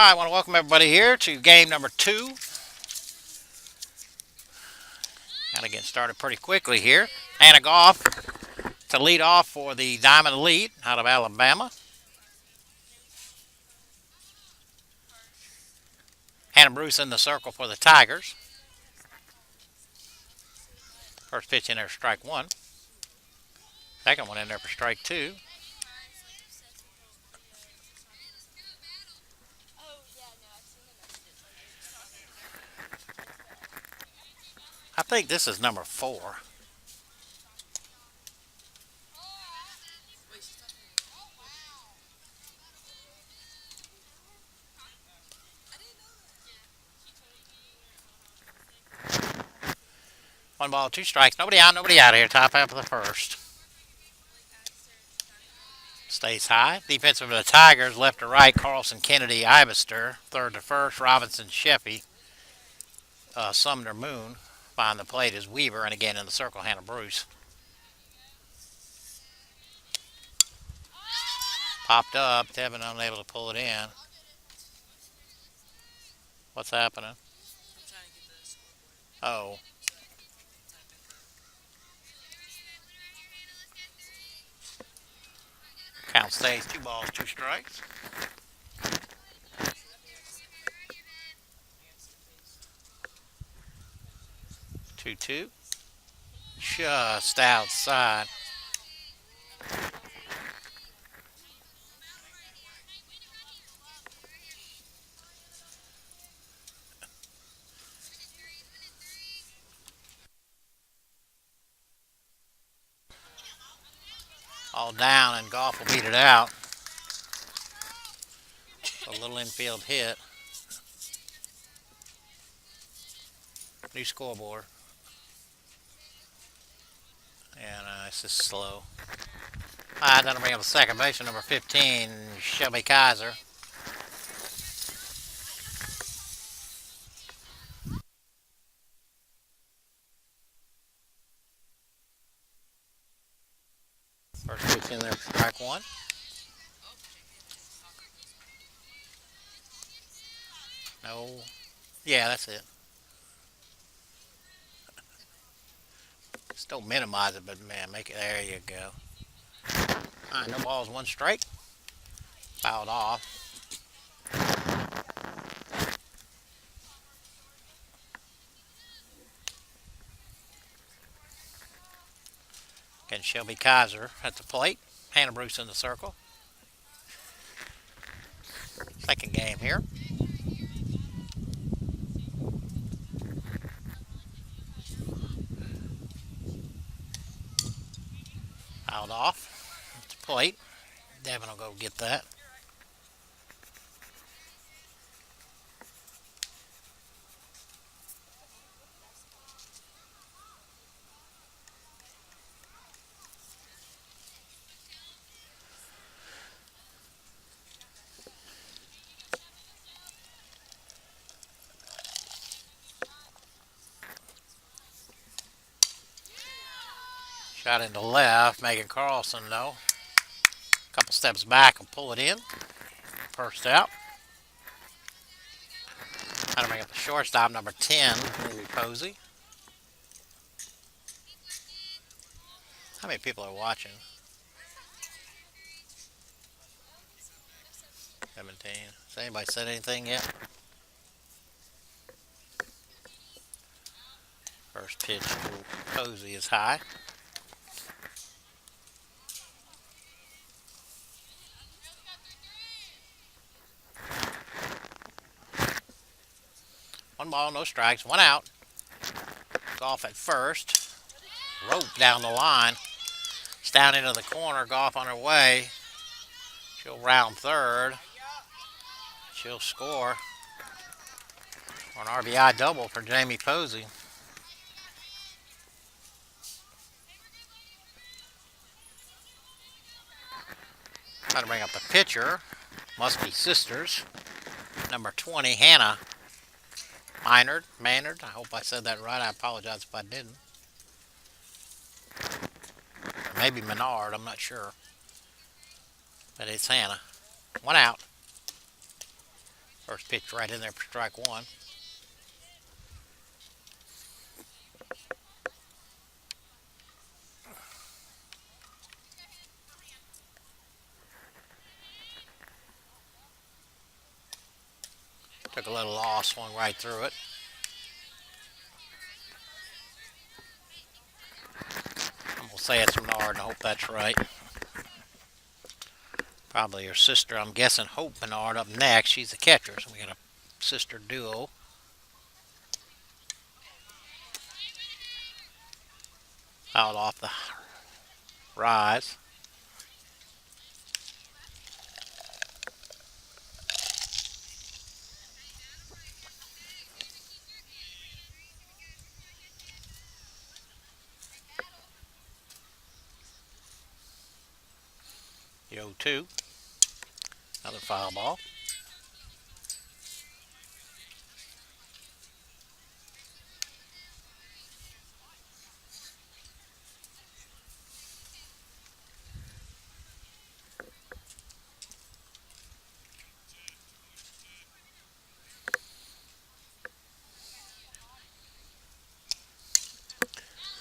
I want to welcome everybody here to game number 2. Got to get started pretty quickly here. Hannah Goff to lead off for the Diamond Elite out of Alabama. Hannah Bruce in the circle for the Tigers. First pitch in there, strike 1. Second one in there for strike 2. I think this is number 4. One ball, 2 strikes. Nobody out here. Top half of the first. Stays high. Defensive for the Tigers, left to right, Carlson, Kennedy, Ivester. Third to first, Robinson, Sheffy. Sumner, Moon. Behind the plate is Weaver, and again in the circle, Hannah Bruce. Popped up. Tevin unable to pull it in. What's happening? Oh. Count stays 2 balls, 2 strikes. 2-2. Just outside. All down, and Goff will beat it out. A little infield hit. New scoreboard. And it's just slow. That'll bring up the second baseman, number 15, Shelby Kaiser. First pitch in there, strike 1. No. Yeah, that's it. Just don't minimize it, but man, make it. There you go. All right, no balls, 1 strike. Fouled off. Again, Shelby Kaiser at the plate. Hannah Bruce in the circle. Second game here. Fouled off at the plate. Devin will go get that. Shot into left, Megan Carlson though. A couple steps back and pull it in. First out. Trying to bring up the shortstop, number 10, Lily Posey. How many people are watching? 17. Has anybody said anything yet? First pitch to Posey is high. One ball, no strikes, 1 out. Goff at first. Rope down the line. It's down into the corner. Goff on her way. She'll round third. She'll score for an RBI double for Jamie Posey. Trying to bring up the pitcher. Must be sisters. Number 20, Hannah Maynard. I hope I said that right. I apologize if I didn't. Maybe Menard, I'm not sure. But it's Hannah. 1 out. First pitch right in there for strike one. Took a little loss, swung right through it. I'm going to say it's Menard, and I hope that's right. Probably her sister, I'm guessing Hope Menard up next. She's the catcher, so we got a sister duo. Fouled off the rise. The 0-2. Another foul ball.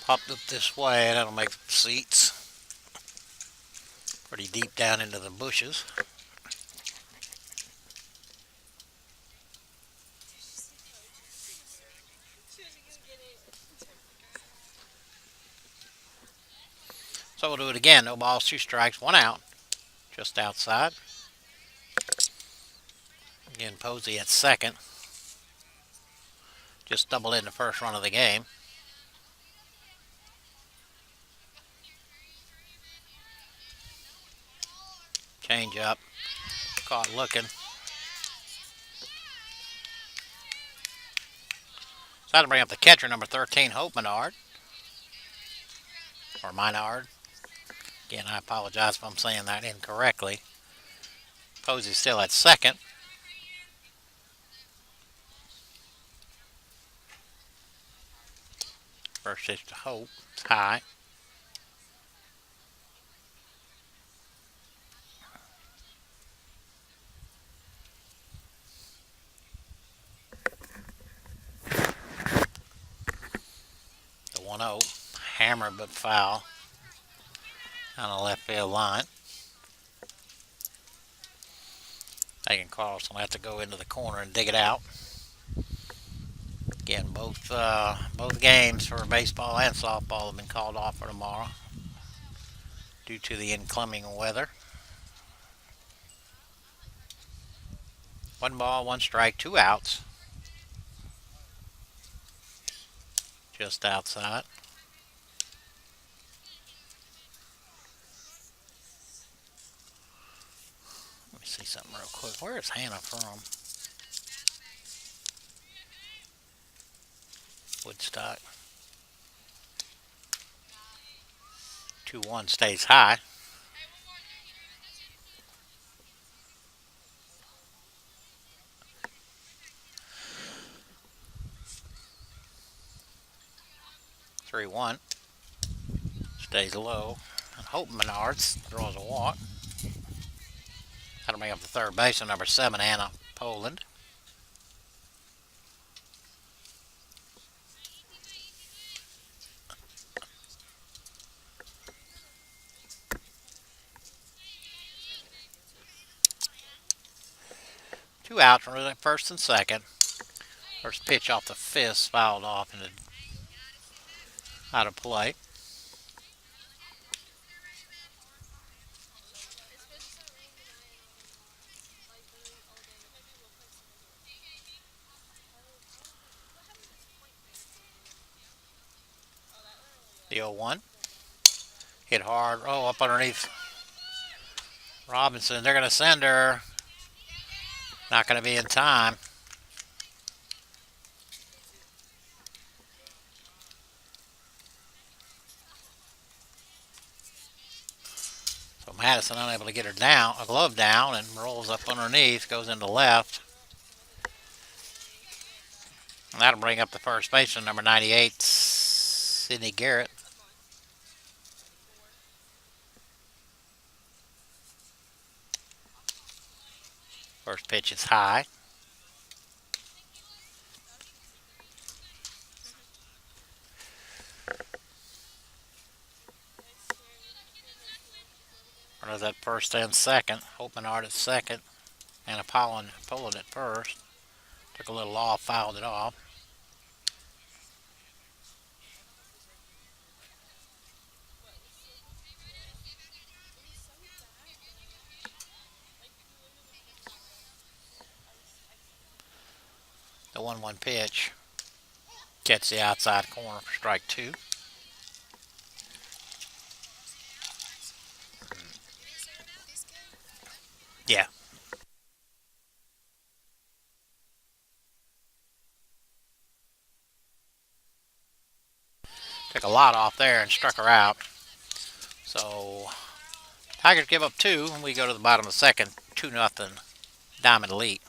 Popped up this way, that'll make seats. Pretty deep down into the bushes. So we'll do it again. No balls, 2 strikes, 1 out. Just outside. Again, Posey at second. Just doubled in the first run of the game. Change up. Caught looking. So I had to bring up the catcher, number 13, Hope Menard. Or Minard. Again, I apologize if I'm saying that incorrectly. Posey's still at second. First pitch to Hope. It's high. The 1-0. Hammer but foul. On the left field line. Megan Carlson will have to go into the corner and dig it out. Again, both games for baseball and softball have been called off for tomorrow due to the inclement weather. 1 ball, 1 strike, 2 outs. Just outside. Let me see something real quick. Where is Hannah from? Woodstock. 2-1 stays high. Three one stays low. And Hope Menards draws a walk. That'll bring up the third baseman, number 7, Anna Poland. Two outs from first and second. First pitch off the fist, fouled off and out of play. The 0-1. Hit hard. Oh, up underneath Robinson. They're going to send her. Not going to be in time. So Madison unable to get her down, a glove down, and rolls up underneath, goes into left. And that'll bring up the first baseman, number 98, Sydney Garrett. First pitch is high. Runners at first and second. Hope Menard at second. And Apollon pulling at first. Took a little off, fouled it off. The 1-1 pitch. Gets the outside corner for strike two. Yeah. Took a lot off there and struck her out. So Tigers give up two, and we go to the bottom of the second. 2-0 Diamond lead.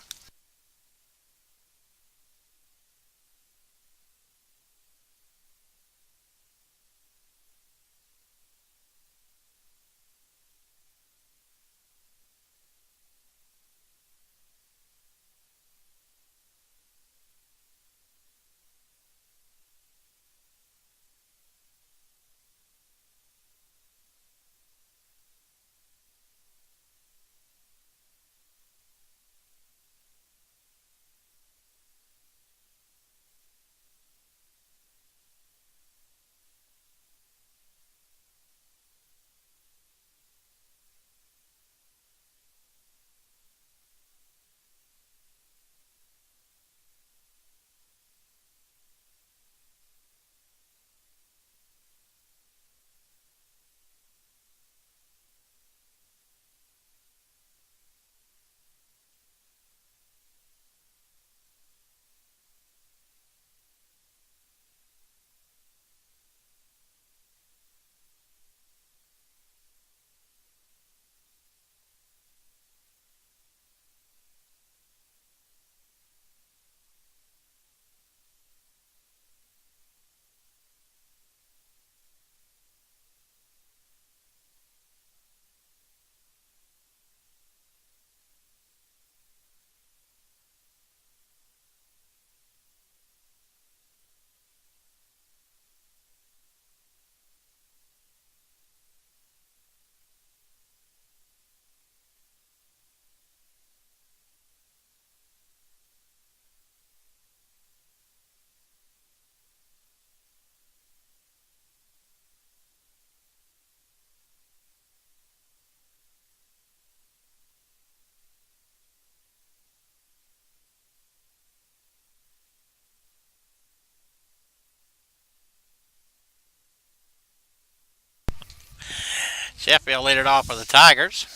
Sheffield lead it off for the Tigers.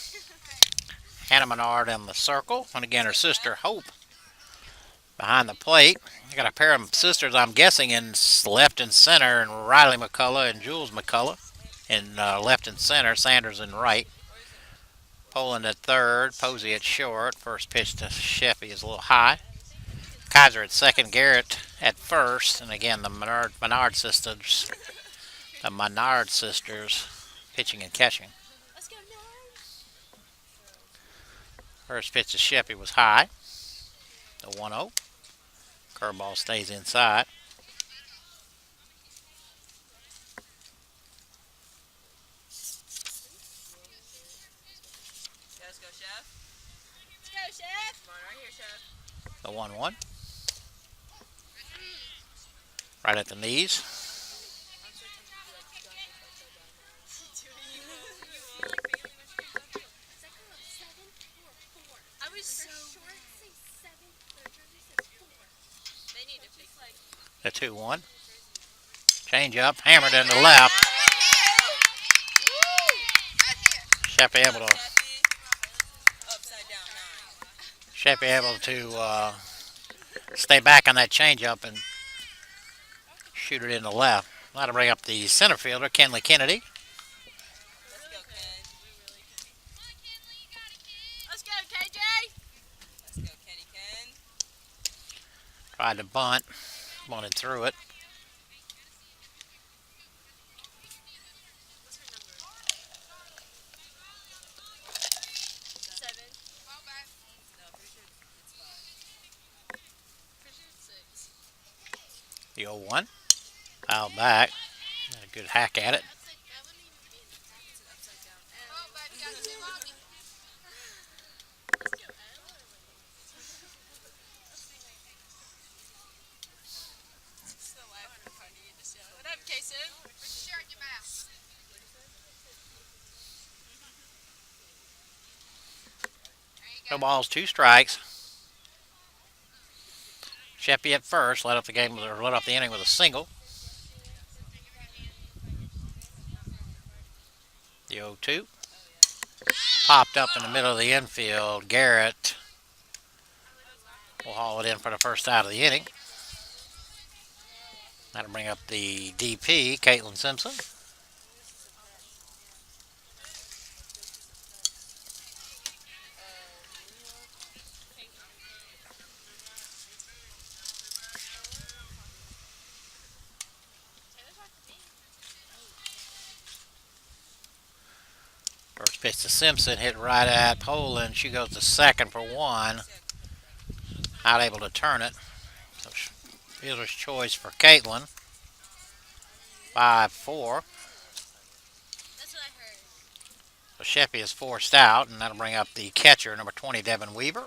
Hannah Menard in the circle. And again, her sister Hope behind the plate. I got a pair of sisters, I'm guessing, in left and center, and Riley McCullough and Jules McCullough in left and center. Sanders in right. Poland at third. Posey at short. First pitch to Sheffy is a little high. Kaiser at second. Garrett at first. And again, the Menard sisters. The Menard sisters pitching and catching. First pitch to Sheffy was high. The 1-0. Curveball stays inside. Let's go, Chef. Let's go, Chef. Come on, right here, Chef. The 1-1. Right at the knees. I was so short. They need to fix The 2-1. Change up, hammered into left. Sheffy able to stay back on that changeup and shoot it into left. That'll bring up the center fielder, Kenley Kennedy. Let's go, Ken. Let's go, KJ. Let's go, Kenny Ken. Tried to bunt, bunted through it. The 0-1. Fouled back. Had a good hack at it. No balls, 2 strikes. Sheppy at first, led off the inning with a single. The 0-2. Popped up in the middle of the infield. Garrett will haul it in for the first out of the inning. That'll bring up the DP, Caitlin Simpson. First pitch to Simpson, hit right at Poland. She goes to second for 1. Not able to turn it. So fielder's choice for Caitlin. 5-4. So Sheppy is forced out, and that'll bring up the catcher, number 20, Devin Weaver.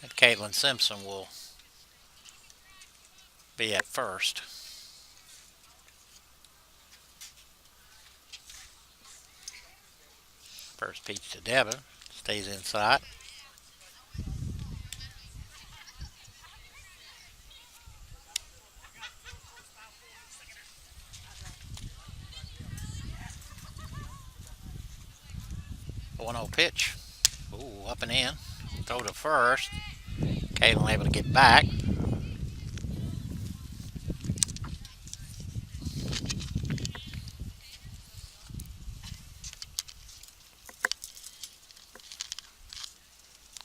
And Caitlin Simpson will be at first. First pitch to Devin. Stays inside. The 1-0 pitch. Ooh, up and in. Throw to first. Caitlin able to get back.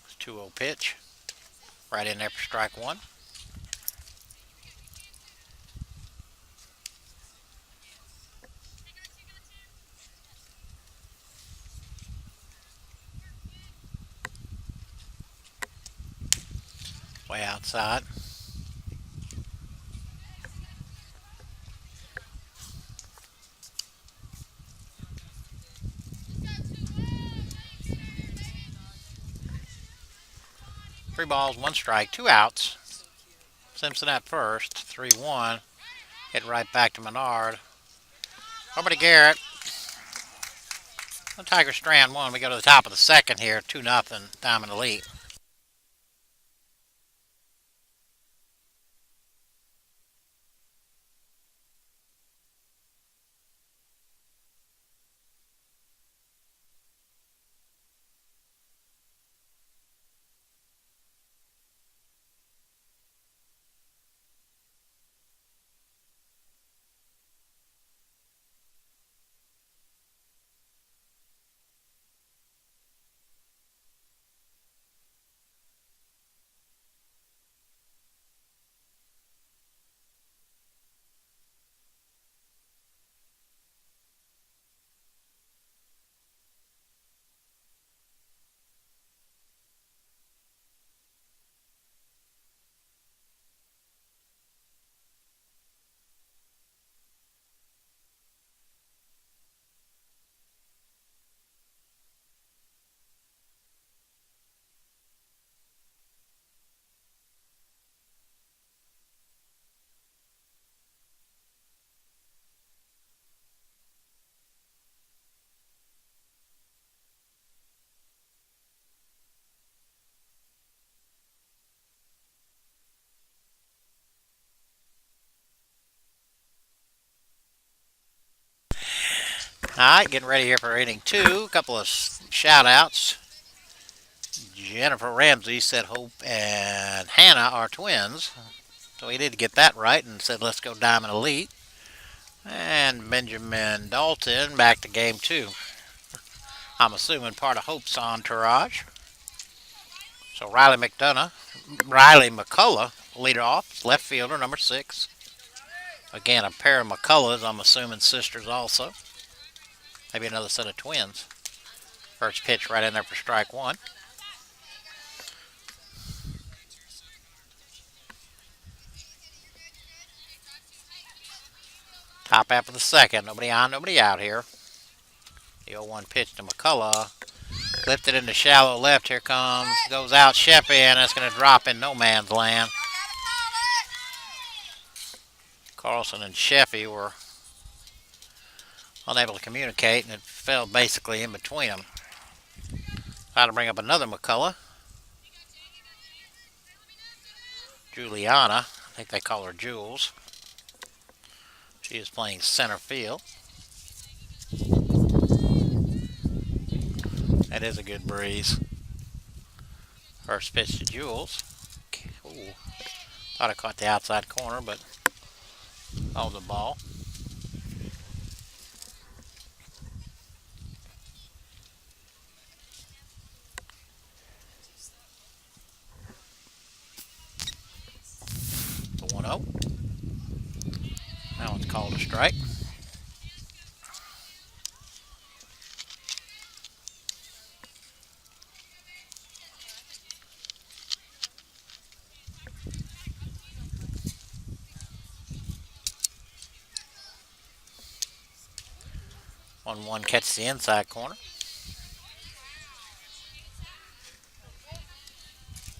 It's 2-0 pitch. Right in there for strike 1. Way outside. Three balls, 1 strike, 2 outs. Simpson at first, 3-1. Hit right back to Menard. Over to Garrett. The Tiger strand 1. We go to the top of the second here, 2-0, Diamond Elite. All right, getting ready here for inning 2. A couple of shout outs. Jennifer Ramsey said Hope and Hannah are twins. So he did get that right and said, let's go Diamond Elite. And Benjamin Dalton back to game 2. I'm assuming part of Hope's entourage. So Riley McCullough, leader off, left fielder, number 6. Again, a pair of McCulloughs, I'm assuming sisters also. Maybe another set of twins. First pitch right in there for strike 1. Top half of the second. Nobody on, nobody out here. The 0-1 pitch to McCullough. Lifted into shallow left. Here comes. Goes out Sheppy, and it's going to drop in no man's land. Carlson and Sheppy were unable to communicate, and it fell basically in between them. Try to bring up another McCullough. Juliana. I think they call her Jules. She is playing center field. That is a good breeze. First pitch to Jules. Ooh. Thought I caught the outside corner, but held the ball. The 1-0. That one's called a strike. On one catch the inside corner.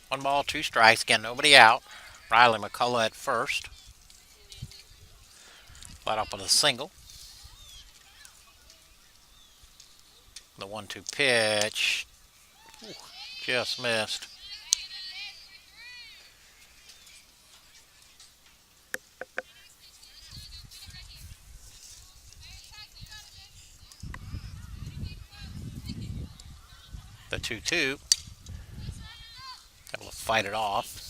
1 ball, 2 strikes. Again, nobody out. Riley McCullough at first. Flat up with a single. The 1-2 pitch. Ooh, just missed. The 2-2. Able to fight it off.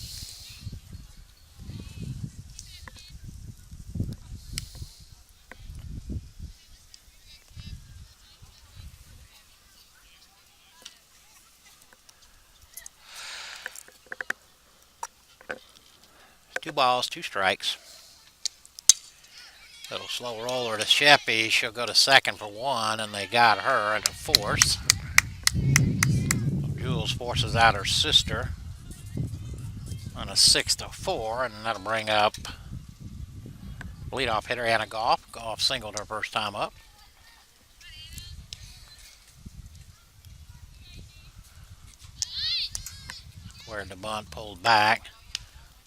Two balls, 2 strikes. Little slow roller to Sheppy. She'll go to second for 1, and they got her at a force. Jules forces out her sister on a 6-4, and that'll bring up leadoff hitter Anna Goff. Goff singled her first time up. Where the bunt pulled back.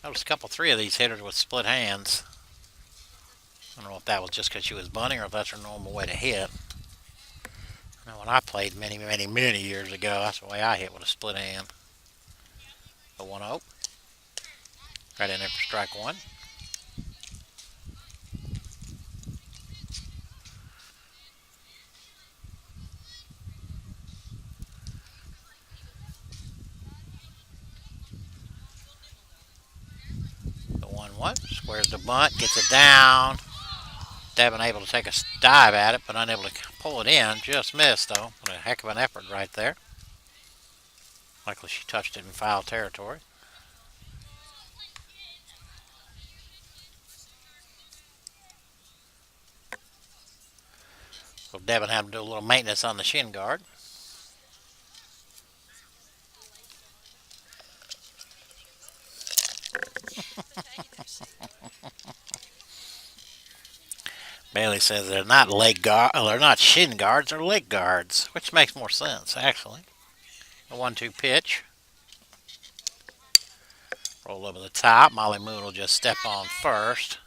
Notice a couple, 3 of these hitters with split hands. I don't know if that was just because she was bunting or if that's her normal way to hit. Now, when I played many years ago, that's the way I hit, with a split hand. The 1-0. Right in there for strike 1. The 1-1. Squares the bunt, gets it down. Devin able to take a dive at it, but unable to pull it in. Just missed, though. What a heck of an effort right there. Likely she touched it in foul territory. So Devin had to do a little maintenance on the shin guard. Bailey says they're not they're not shin guards, they're leg guards, which makes more sense, actually. The 1-2 pitch. Roll over the top. Molly Moon will just step on first.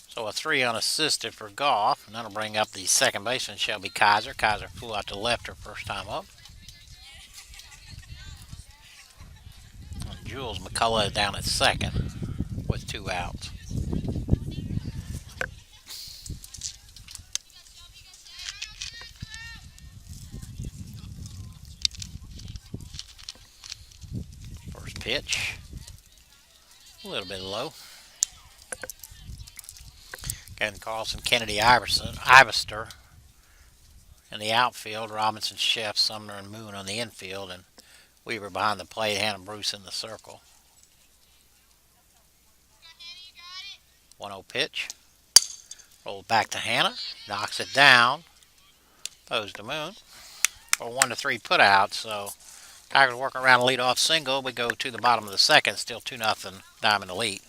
So a 3 unassisted for Goff, and that'll bring up the second baseman, Shelby Kaiser. Kaiser flew out to left her first time up. And Jules McCullough is down at second with 2 outs. First pitch. A little bit low. Ken Carlson, Kennedy Ivester in the outfield. Robinson, Chef, Sumner, and Moon on the infield. And Weaver behind the plate. Hannah Bruce in the circle. 1-0 pitch. Rolled back to Hannah. Knocks it down. Throws to Moon. For 1-3 put out. So Tigers working around a leadoff single. We go to the bottom of the second. Still 2-0. Diamond Elite.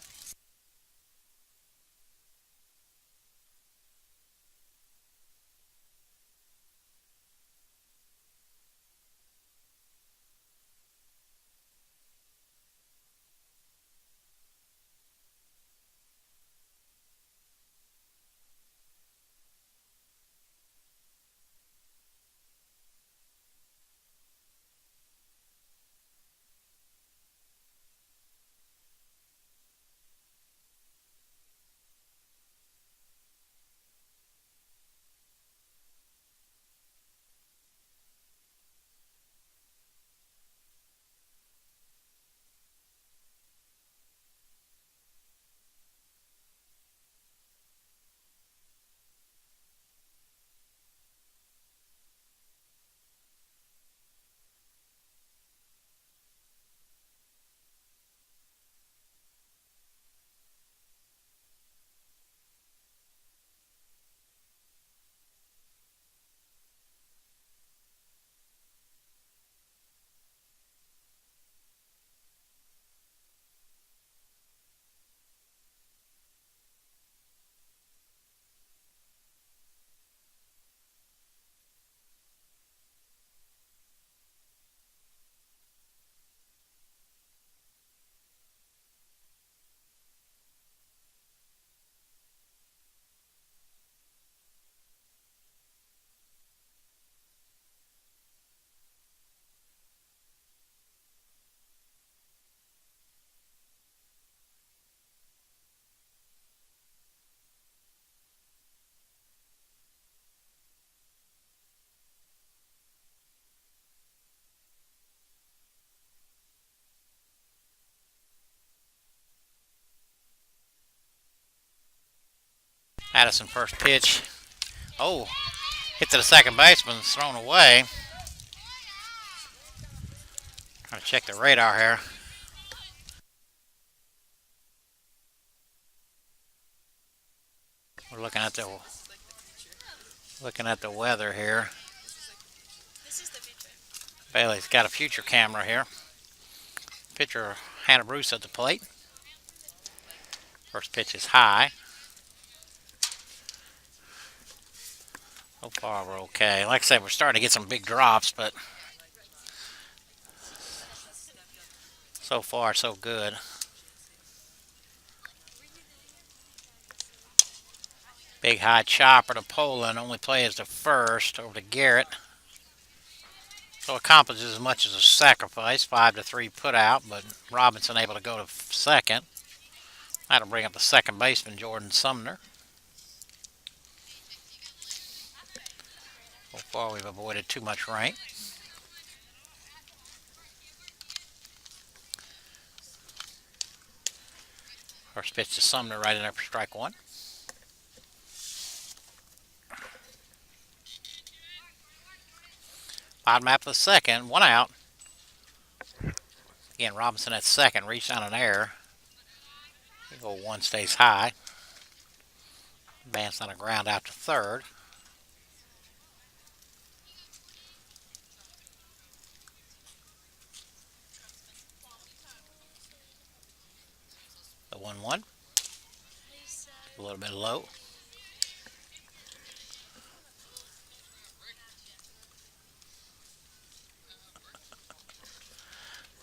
Addison first pitch. Oh, hit to the second baseman, thrown away. Trying to check the radar here. We're looking at the weather here. This is the future. Bailey's got a future camera here. Pitcher Hannah Bruce at the plate. First pitch is high. So far we're okay. Like I said, we're starting to get some big drops, but so far so good. Big high chopper to Poland. Only play is to first over to Garrett. So accomplishes as much as a sacrifice. 5-3 put out, but Robinson able to go to second. That'll bring up the second baseman, Jordan Sumner. So far we've avoided too much rain. First pitch to Sumner right in there for strike one. Bottom half of the second, one out. Again, Robinson at second, reached on an error. Go one stays high. Advanced on a ground out to third. The 1-1. A little bit low.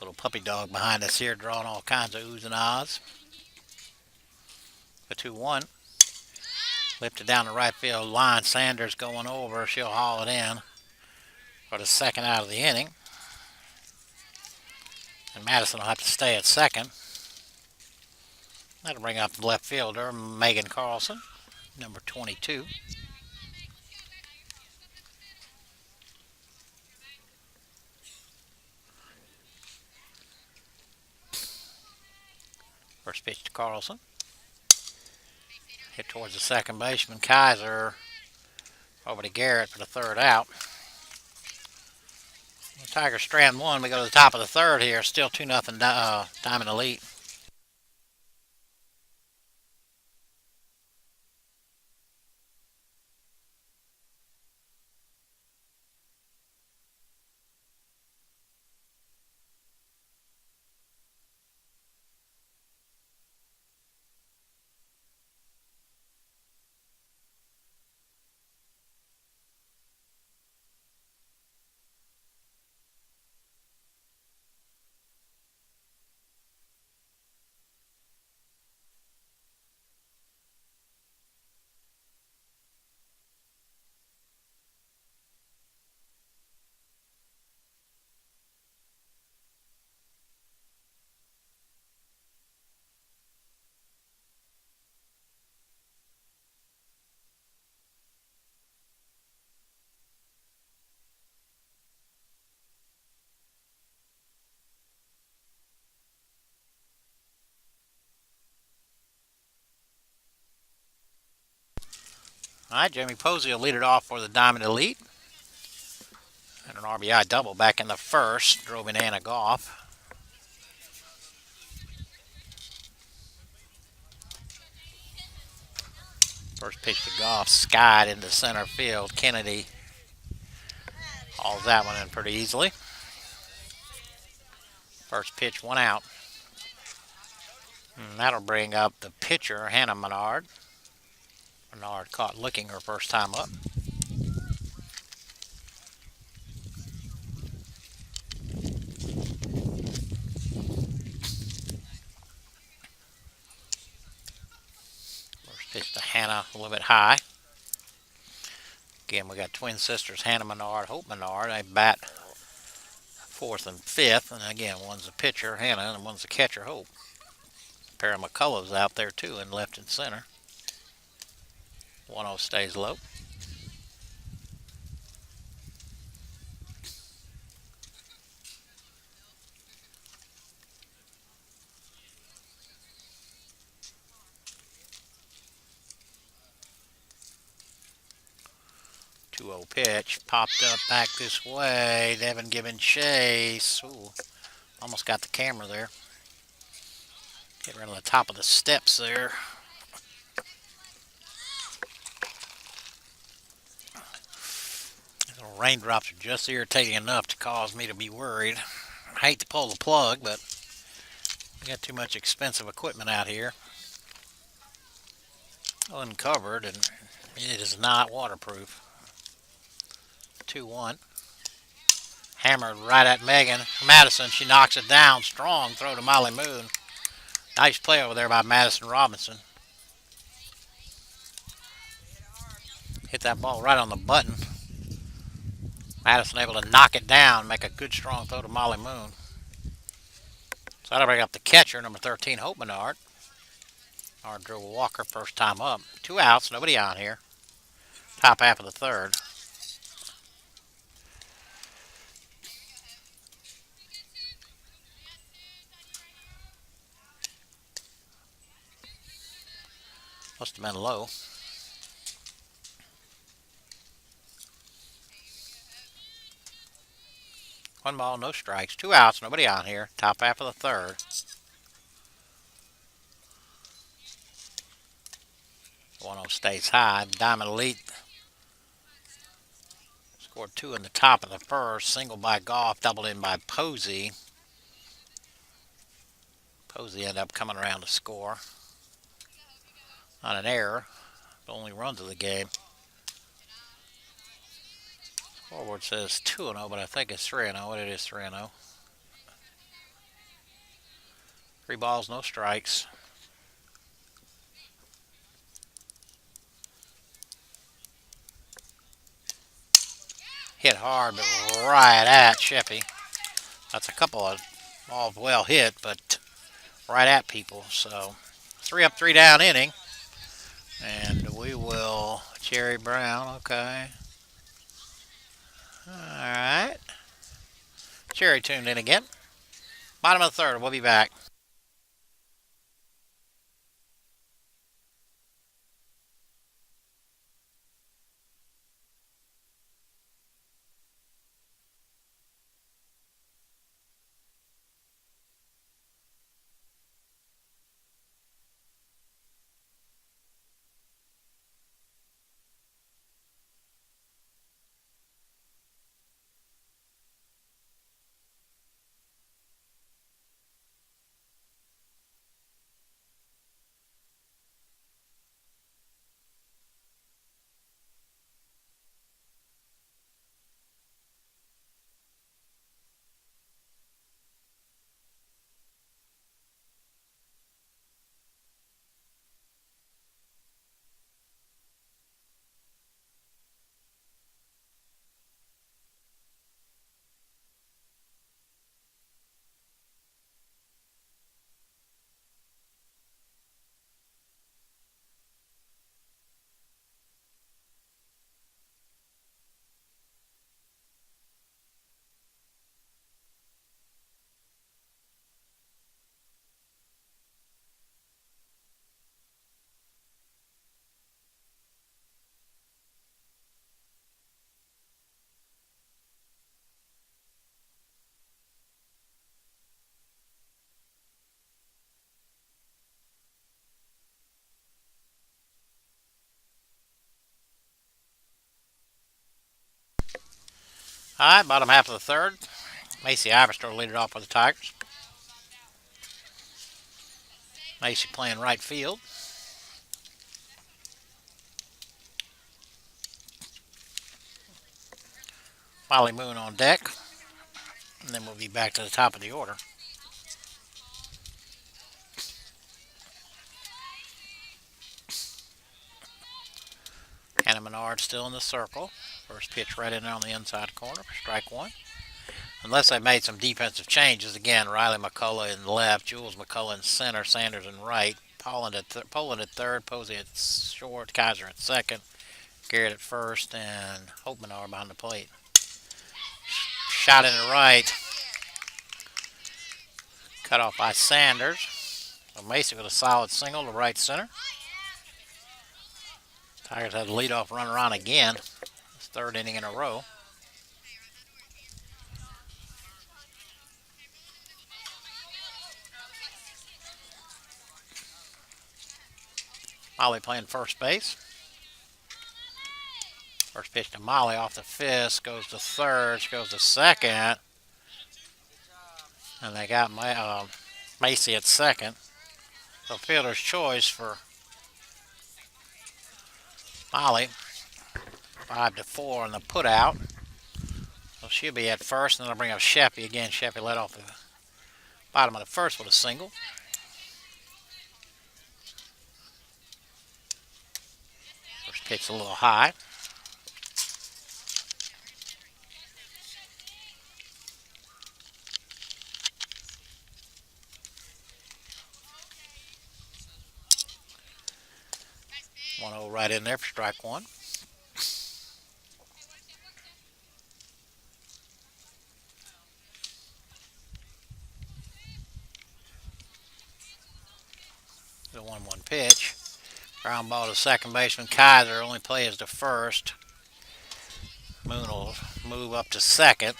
Little puppy dog behind us here drawing all kinds of oohs and ahs. The 2-1. Lifted down the right field line. Sanders going over. She'll haul it in for the second out of the inning. And Madison will have to stay at second. That'll bring up the left fielder, Megan Carlson, number 22. First pitch to Carlson. Hit towards the second baseman, Kaiser, over to Garrett for the third out. The Tigers strand one. We go to the top of the third here. Still 2-0 Diamond Elite. All right, Jamie Posey will lead it off for the Diamond Elite. And an RBI double back in the first. Drove in Anna Goff. First pitch to Goff, skied into center field. Kennedy hauls that one in pretty easily. First pitch, one out. And that'll bring up the pitcher, Hannah Menard. Menard caught looking her first time up. First pitch to Hannah, a little bit high. Again, we got twin sisters, Hannah Menard, Hope Menard. They bat fourth and fifth. And again, one's the pitcher, Hannah, and one's the catcher, Hope. A pair of McCulloughs out there, too, in left and center. 1-0 stays low. 2-0 pitch. Popped up back this way. Devin giving chase. Ooh, almost got the camera there. Hit right on the top of the steps there. The raindrops are just irritating enough to cause me to be worried. I hate to pull the plug, but we got too much expensive equipment out here. Uncovered, and it is not waterproof. 2-1. Hammered right at Megan Madison. She knocks it down. Strong throw to Molly Moon. Nice play over there by Madison Robinson. Hit that ball right on the button. Madison able to knock it down, make a good strong throw to Molly Moon. So that'll bring up the catcher, number 13, Hope Menard. Menard drew Walker first time up. 2 outs, nobody on here. Top half of the third. Must have been low. One ball, no strikes. 2 outs, nobody on here. Top half of the third. The 1-0 stays high. Diamond Elite scored 2 in the top of the first. Single by Goff, doubled in by Posey. Posey ended up coming around to score on an error. The only runs of the game. Forward says 2-0, but I think it's 3-0. It is 3-0. 3 balls, no strikes. Hit hard, but right at Sheffy. That's a couple of balls well hit, but right at people. So 3 up, 3 down inning. And we will Cherry Brown, okay. Alright. Cherry tuned in again. Bottom of the third, we'll be back. Alright, bottom half of the third. Macy Iverster lead it off for the Tigers. Macy playing right field. Molly Moon on deck. And then we'll be back to the top of the order. Hannah Menard still in the circle. First pitch right in there on the inside corner for strike 1. Unless they made some defensive changes. Again, Riley McCullough in left, Jules McCullough in center, Sanders in right, Poland at third, Posey at short, Kaiser at second, Garrett at first, and Hope Menard behind the plate. Shot in the right. Cut off by Sanders. So Macy with a solid single to right center. Tigers had the leadoff runner on again. This Third inning in a row. Molly playing first base. First pitch to Molly off the fist. Goes to third. She goes to second. And they got Macy at second. So fielder's choice for Molly. 5-4 in the put out. So she'll be at first, and then they'll bring up Sheppy again. Sheppy led off the bottom of the first with a single. First pitch a little high. One 0 right in there for strike one. The 1-1 pitch. Ground ball to second baseman Kaiser. Only play is to first. Moon will move up to second.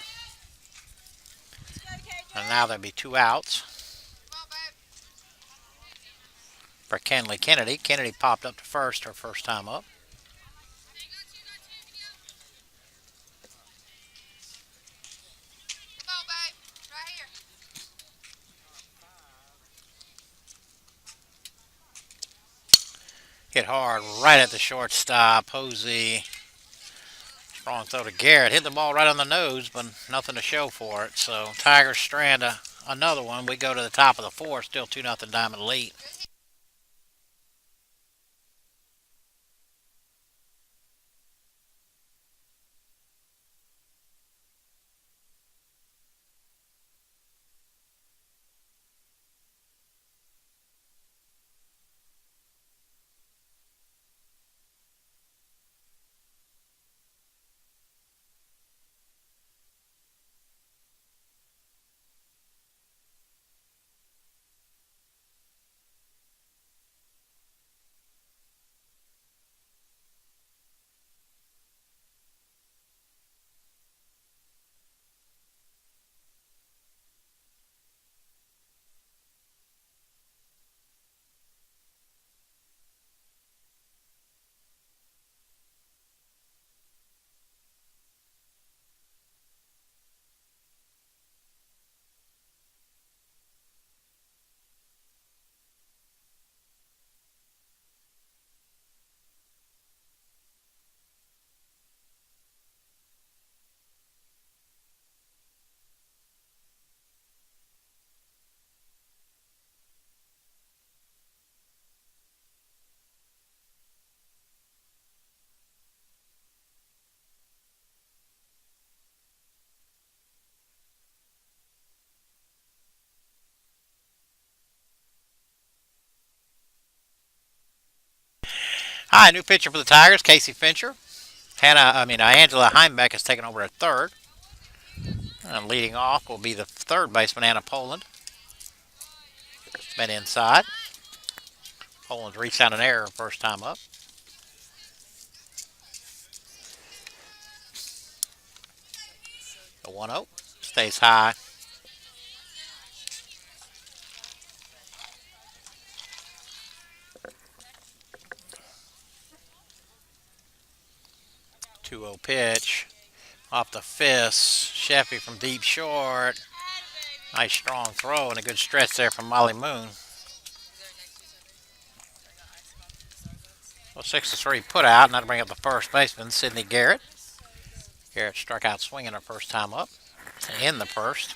And now there'll be 2 outs for Kenley Kennedy. Kennedy popped up to first her first time up. Hit hard right at the shortstop. Posey. Strong throw to Garrett. Hit the ball right on the nose, but nothing to show for it. So Tigers strand another one. We go to the top of the fourth. Still 2-0 Diamond lead. Hi, new pitcher for the Tigers, Casey Fincher. Angela Heimbeck has taken over at third. And leading off will be the third baseman, Anna Poland. Been inside. Poland's reached out an error first time up. The 1-0 stays high. Two 2-0 pitch. Off the fist. Sheffy from deep short. Nice strong throw and a good stretch there from Molly Moon. Well, 6-3 put out, and that'll bring up the first baseman, Sydney Garrett. Garrett struck out swinging her first time up in the first.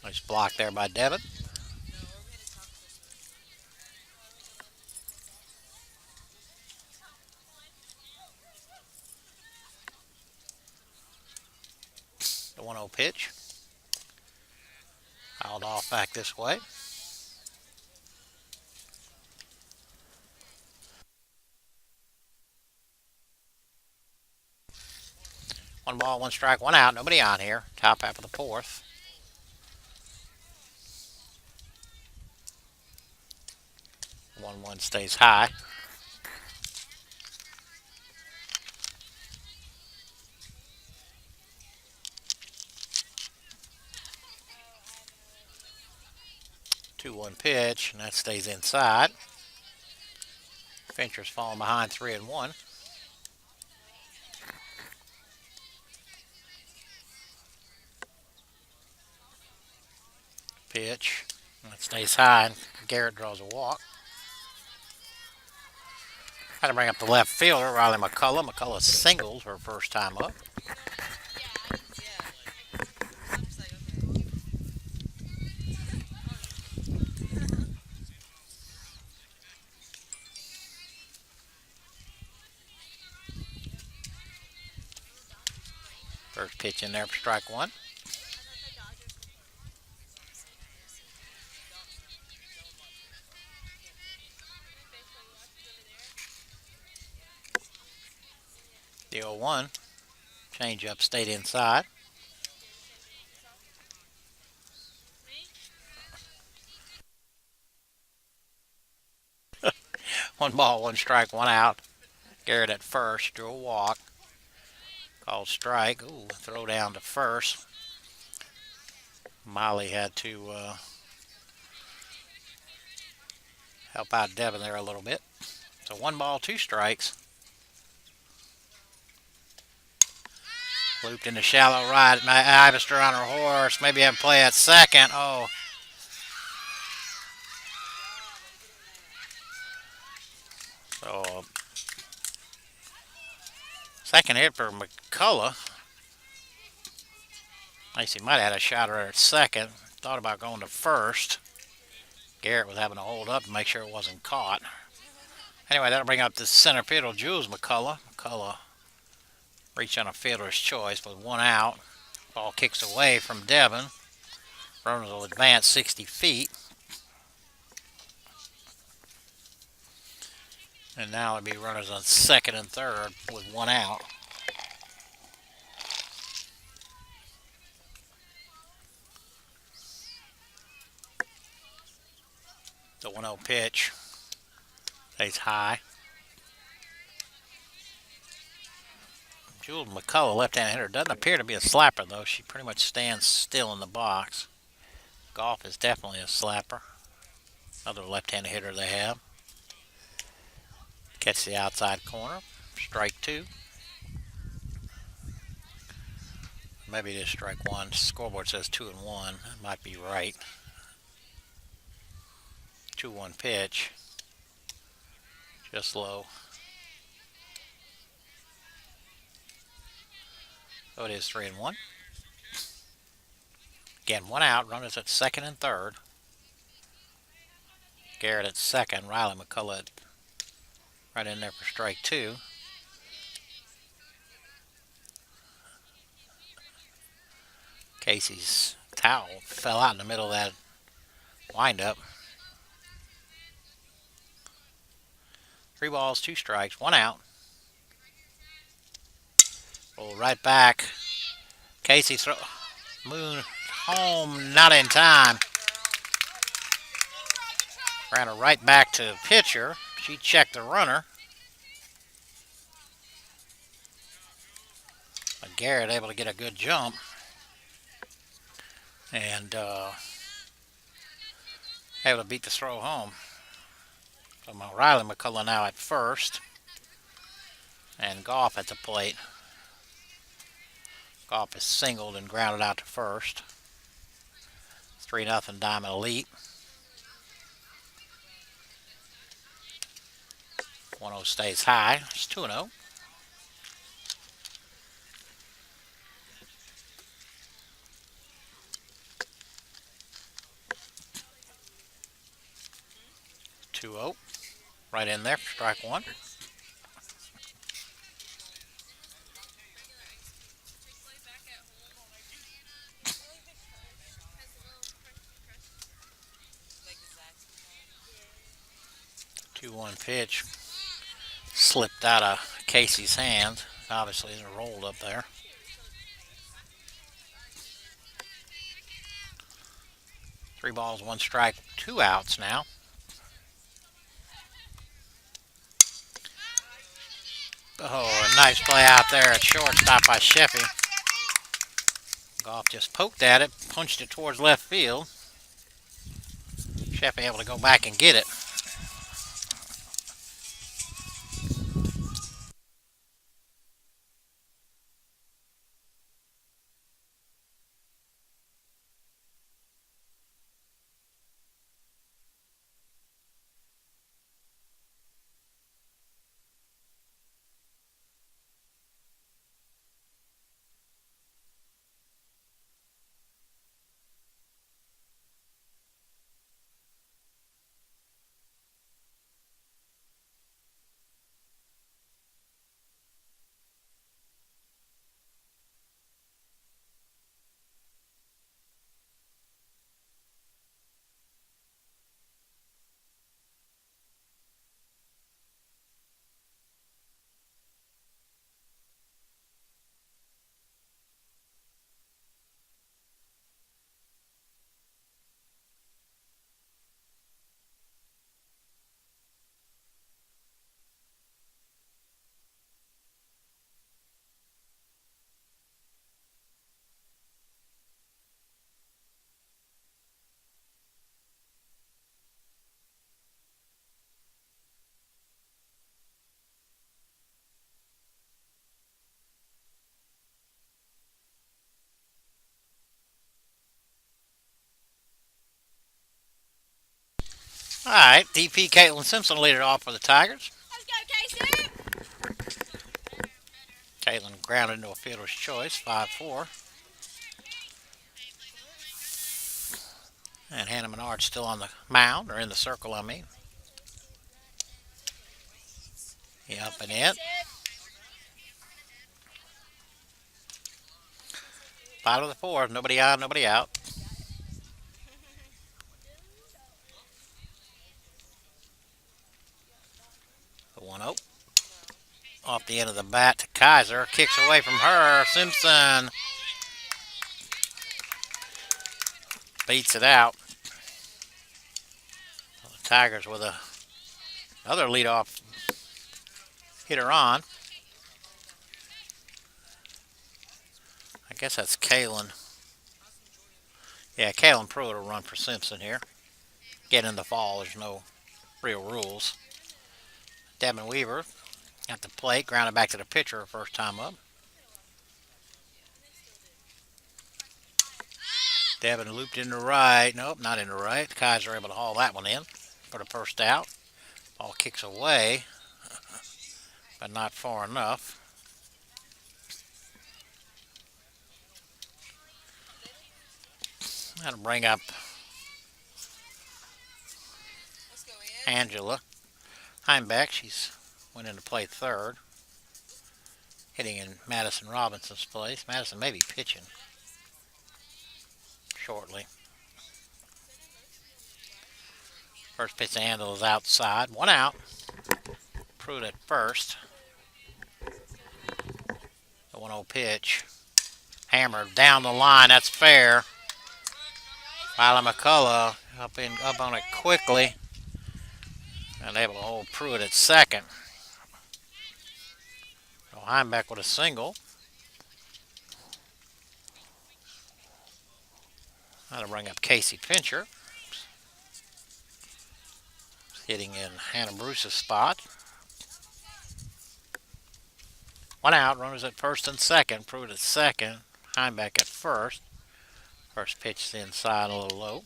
Nice block there by Devin. The 1-0 pitch. Fouled off back this way. One ball, one strike, one out. Nobody on here. Top half of the fourth. 1-1 stays high. Two one pitch, and that stays inside. Fincher's falling behind 3-1. Pitch, and that stays high, and Garrett draws a walk. Had to bring up the left fielder, Riley McCullough. McCullough singled her first time up. First pitch in there for strike one. The 0-1. Change up stayed inside. One ball, one strike, one out. Garrett at first, drew a walk. Called strike. Ooh, throw down to first. Miley had to help out Devin there a little bit. So 1 ball, 2 strikes. Looped into shallow right. Ivester on her horse. Maybe have play at second. Oh. So second hit for McCullough. Lacey might have had a shot right at second. Thought about going to first. Garrett was having to hold up to make sure it wasn't caught. Anyway, that'll bring up the center fielder, Jules McCullough. McCullough reached on a fielder's choice with 1 out. Ball kicks away from Devin. Runners will advance 60 feet. And now it'll be runners on second and third with 1 out. The 1-0 pitch stays high. Jules McCullough, left-handed hitter, doesn't appear to be a slapper, though. She pretty much stands still in the box. Goff is definitely a slapper. Another left-handed hitter they have. Catch the outside corner. Strike 2. Maybe it is strike 1. Scoreboard says 2-1. That might be right. 2-1 pitch. Just low. So it is 3-1. Again, 1 out. Runners at second and third. Garrett at second. Riley McCullough right in there for strike 2. Casey's towel fell out in the middle of that windup. 3 balls, 2 strikes, 1 out. Roll right back. Casey throw. Moon home, not in time. Ran her right back to pitcher. She checked the runner. But Garrett able to get a good jump. And able to beat the throw home. So Riley McCullough now at first. And Goff at the plate. Goff is singled and grounded out to first. 3-0 Diamond Elite. 1-0 stays high. It's 2-0. Right in there for strike 1. Two one pitch slipped out of Casey's hand. Obviously, it rolled up there. Three balls, 1 strike, 2 outs now. Oh, a nice play out there at shortstop by Sheffy. Goff just poked at it, punched it towards left field. Sheffy able to go back and get it. All right, DP Caitlin Simpson lead it off for the Tigers. Let's go, Casey. Caitlin grounded into a fielder's choice, 5-4. And Hannah Menard still on the mound, or in the circle, I mean. He up and in. Bottom of the fourth, nobody on, nobody out. The 1-0. Off the end of the bat to Kaiser. Kicks away from her. Simpson beats it out. The Tigers with another leadoff hitter on. I guess that's Kaylin. Yeah, Kaylin Pruitt will run for Simpson here. Get in the fall, there's no real rules. Devin Weaver at the plate, grounded back to the pitcher first time up. Devin looped into right. Nope, not into right. Kaiser able to haul that one in for the first out. Ball kicks away, but not far enough. That'll bring up Angela Heimbeck. She's went in to play third, hitting in Madison Robinson's place. Madison may be pitching shortly. First pitch to Angela is outside. 1 out. Pruitt at first. The 1-0 pitch. Hammered down the line. That's fair. Viola McCullough up on it quickly. And able to hold Pruitt at second. So Heimbeck with a single. That'll bring up Casey Fincher. Hitting in Hannah Bruce's spot. 1 out. Runners at first and second. Pruitt at second. Heimbeck at first. First pitch is inside a little low.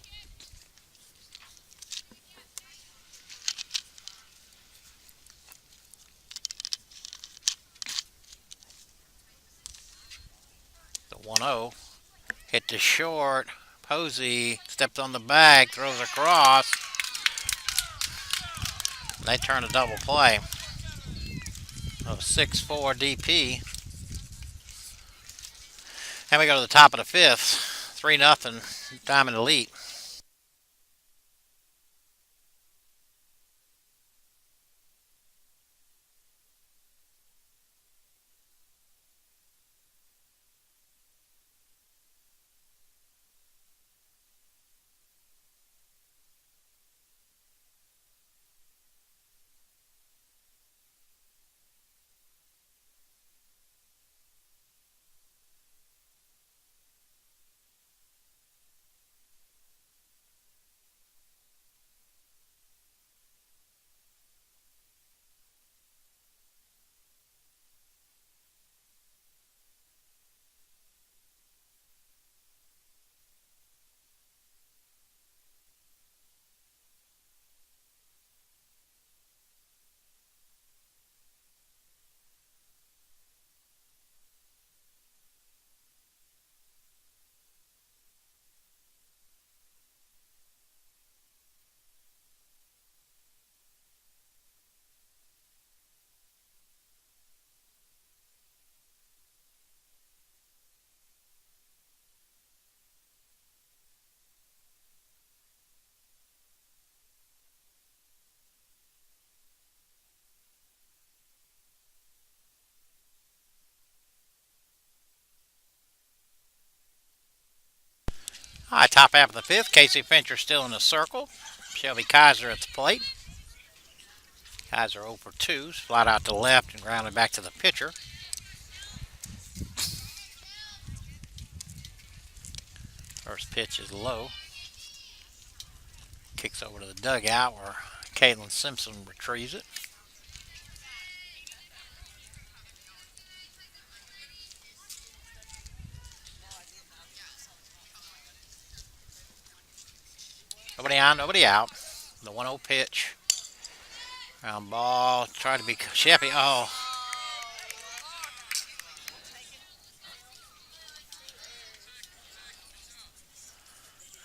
The 1-0 hit to short. Posey stepped on the bag, throws across. They turn a double play. 6-4 DP. And we go to the top of the fifth. 3-0 Diamond Elite. All right, top half of the fifth. Casey Fincher still in the circle. Shelby Kaiser at the plate. Kaiser 0 for 2. Flat out to left and grounded back to the pitcher. First pitch is low. Kicks over to the dugout where Caitlin Simpson retrieves it. Nobody on, nobody out. The 1-0 pitch. Ground ball. Tried to be Sheppy. Oh.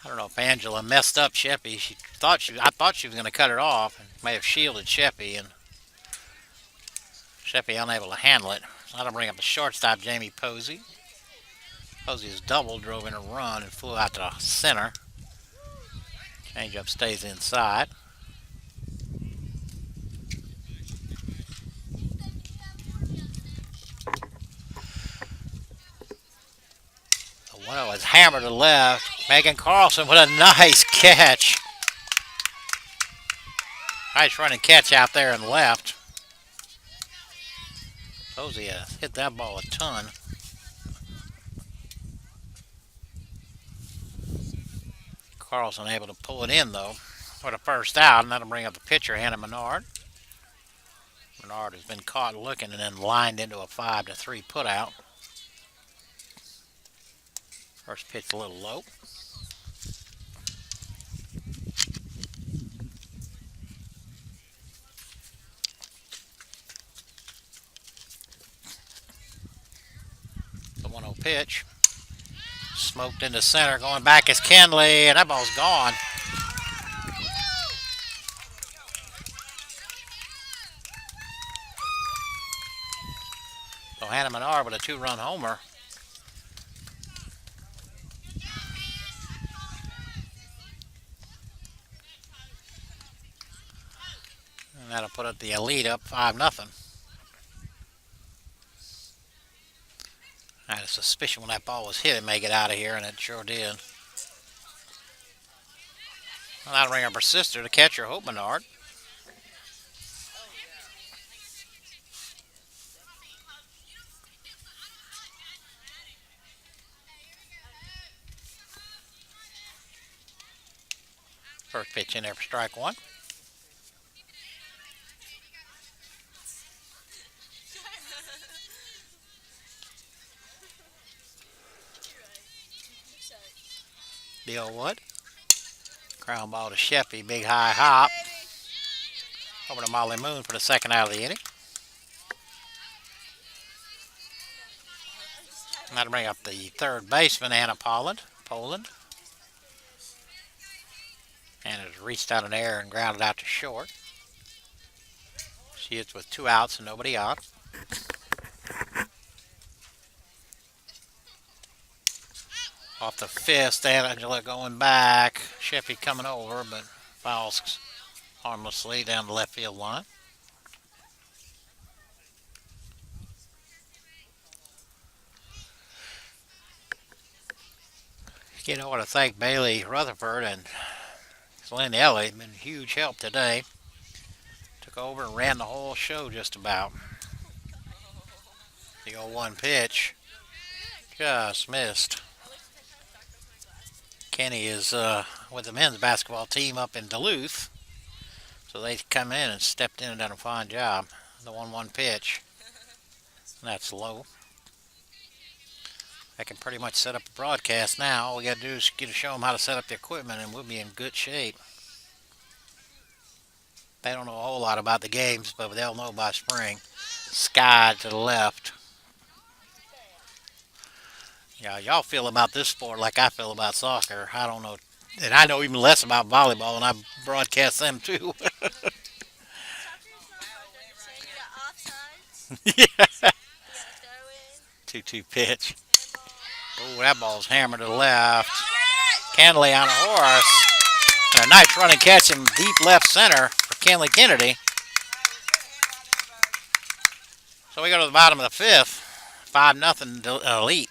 I don't know if Angela messed up Sheppy. I thought she was going to cut it off and may have shielded Sheppy, and Sheppy unable to handle it. So that'll bring up the shortstop, Jamie Posey. Posey's double drove in a run and flew out to center. Changeup stays inside. The 1-0 is hammered to left. Megan Carlson with a nice catch. Nice running catch out there and left. Posey hit that ball a ton. Carlson able to pull it in, though, for the first out, and that'll bring up the pitcher, Hannah Menard. Menard has been caught looking and then lined into a 5-3 putout. First pitch a little low. The 1-0 pitch. Smoked into center. Going back is Kenley, and that ball's gone. So Hannah Menard with a 2-run homer. And that'll put up the lead up 5-0. I had a suspicion when that ball was hit it may get out of here, and it sure did. Well, that'll bring up her sister, the catcher, Hope Menard. First pitch in there for strike one. Deal what? Ground ball to Sheppy. Big high hop. Over to Molly Moon for the second out of the inning. And that'll bring up the third baseman, Anna Poland. Anna's reached out in the air and grounded out to short. She hits with 2 outs and nobody out. Off the fifth, Angela going back. Sheppy coming over, but fouls harmlessly down the left field line. You know, I want to thank Bailey Rutherford and Lynn Ellie. Been a huge help today. Took over and ran the whole show just about. The 0-1 pitch. Just missed. Kenny is with the men's basketball team up in Duluth. So they come in and stepped in and done a fine job. The 1-1 pitch. And that's low. I can pretty much set up a broadcast now. All we got to do is get to show them how to set up the equipment, and we'll be in good shape. They don't know a whole lot about the games, but they'll know by spring. Sky to the left. Yeah, y'all feel about this sport like I feel about soccer. I don't know. And I know even less about volleyball, and I broadcast them too. Yeah. 2-2 pitch. Oh, that ball's hammered to the left. Kenley on a horse. And a nice running catch in deep left center for Kenley Kennedy. So we go to the bottom of the fifth. 5-0 Elite.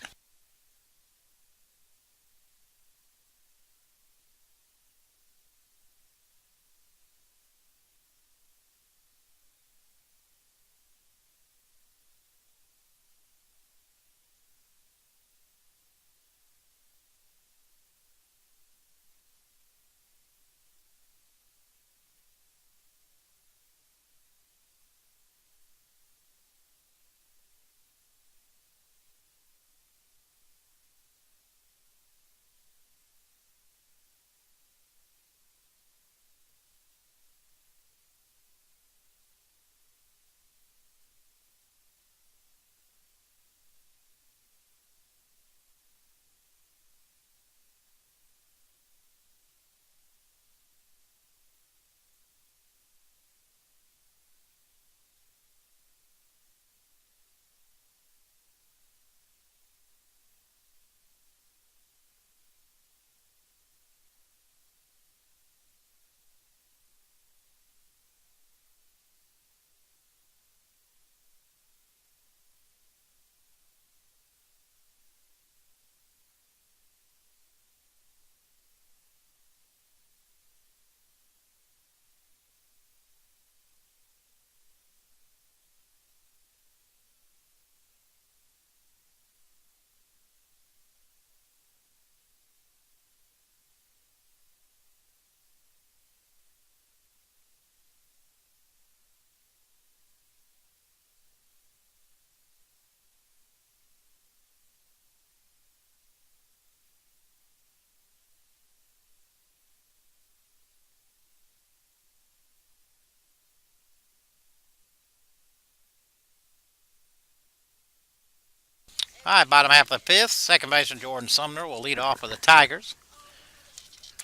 All right, bottom half of the fifth. Second baseman Jordan Sumner will lead off for the Tigers.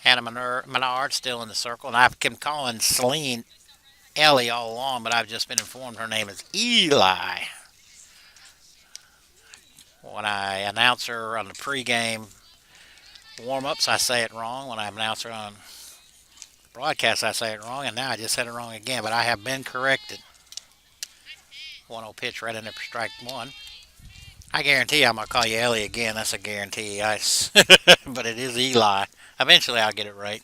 Hannah Menard still in the circle, and I've been calling Celine Ellie all along, but I've just been informed her name is Eli. When I announce her on the pregame warm-ups, I say it wrong. When I announce her on broadcast, I say it wrong, and now I just said it wrong again, but I have been corrected. 1-0 pitch right in there for strike one. I guarantee I'm going to call you Ellie again. That's a guarantee. But it is Eli. Eventually I'll get it right.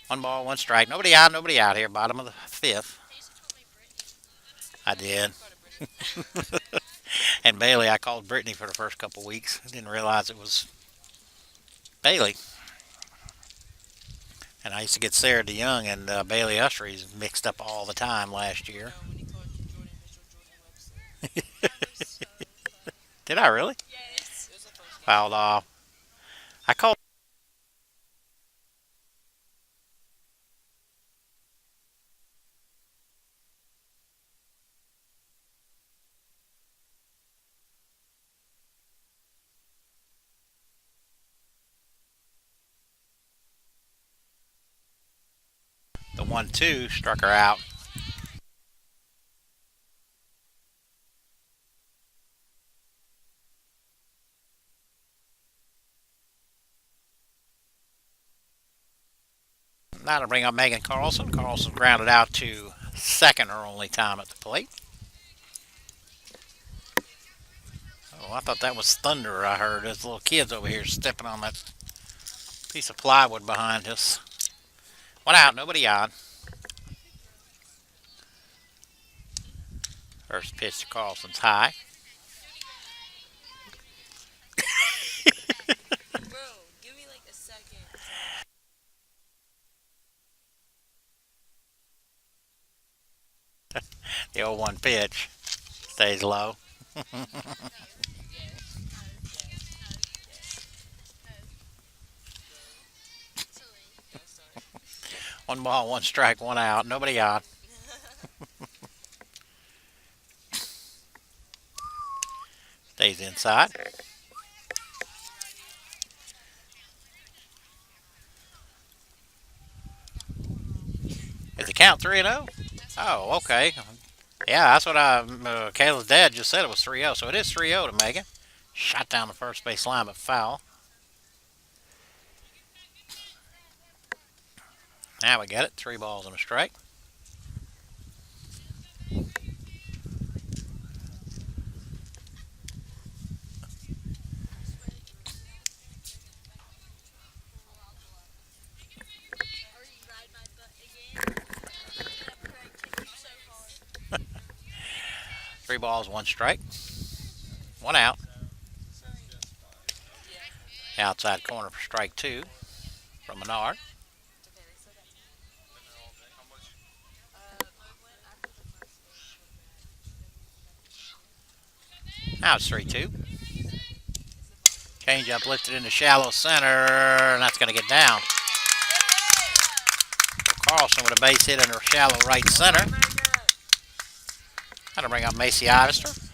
1 ball, 1 strike. Nobody out here. Bottom of the fifth. I did. And Bailey, I called Brittany for the first couple weeks. Didn't realize it was Bailey. And I used to get Sarah DeYoung and Bailey Usseries mixed up all the time last year. Did I really? Yes. Fouled off. I called the 1-2, struck her out. Now to bring up Megan Carlson. Carlson grounded out to second, her only time at the plate. Oh, I thought that was thunder I heard. There's little kids over here stepping on that piece of plywood behind us. 1 out, nobody on. First pitch to Carlson's high. Bro, give me like a second. The 0-1 pitch stays low. 1 ball, 1 strike, 1 out, nobody on. Stays inside. Is the count 3-0? Oh, okay. Yeah, that's what Kayla's dad just said. It was 3-0, so it is 3-0 to Megan. Shot down the first base line, but foul. Now we get it. 3 balls and a strike. Three balls, 1 strike. 1 out. Outside corner for strike 2 from Menard. Now it's 3-2. Change up lifted into shallow center, and that's going to get down. Carlson with a base hit in her shallow right center. That'll bring up Macy Ivester.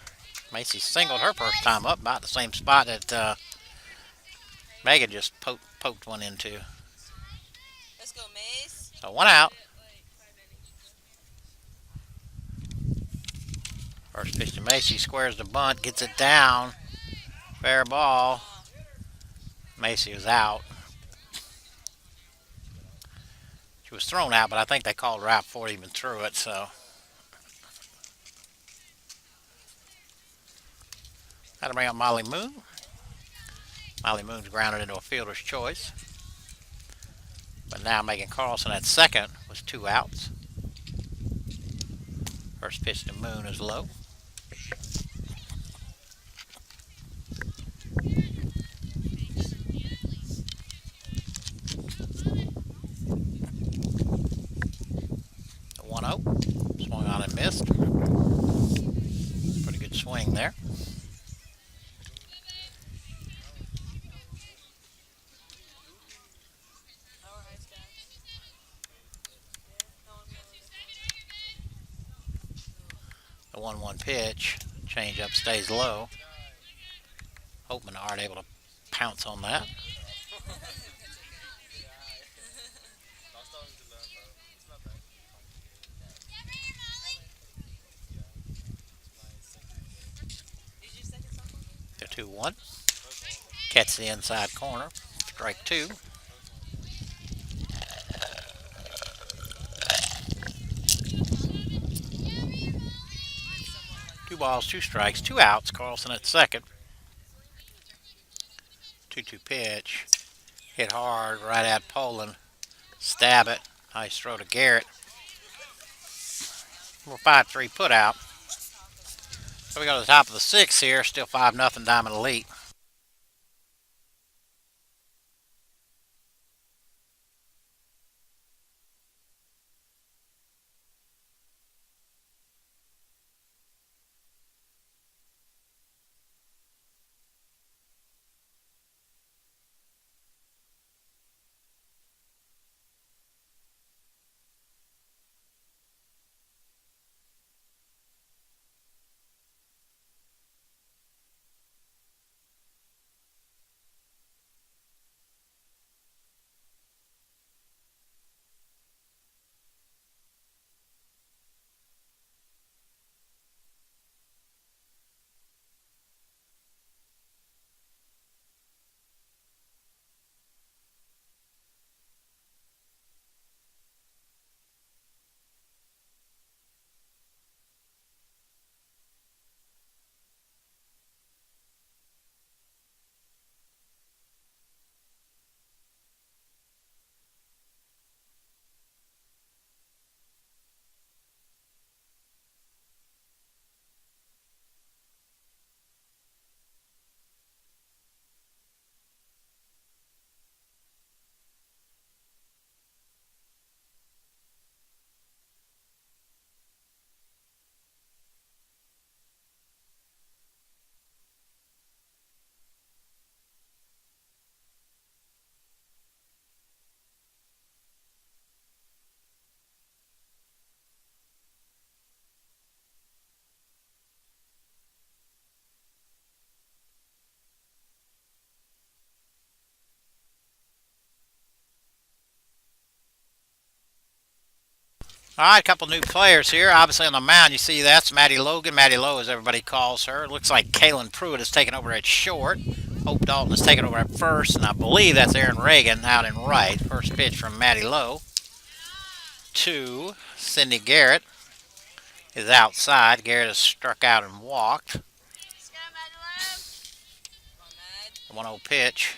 Macy singled her first time up, about the same spot that Megan just poked one into. Let's go, Mace. So 1 out. First pitch to Macy, squares the bunt, gets it down. Fair ball. Macy was out. She was thrown out, but I think they called her out before he even threw it, so. That'll bring up Molly Moon. Molly Moon's grounded into a fielder's choice. But now Megan Carlson at second with 2 outs. First pitch to Moon is low. The 1-0. Swung on and missed. Pretty good swing there. The 1-1 pitch Change up stays low. Hope Menard able to pounce on that. 2-1. Catch the inside corner. Strike two. Two balls, two strikes, two outs. Carlson at second. 2-2 pitch. Hit hard right at Poland. Stab it. Nice throw to Garrett. We're 5-3 put out. So we go to the top of the sixth here. Still 5-0 Diamond Elite. All right, a couple new players here. Obviously on the mound, you see that's Maddie Logan. Maddie Lowe, as everybody calls her. It looks like Kaylin Pruitt has taken over at short. Hope Dalton has taken over at first, and I believe that's Aaron Reagan out in right. First pitch from Maddie Lowe to Cindy Garrett is outside. Garrett has struck out and walked. 1-0 pitch.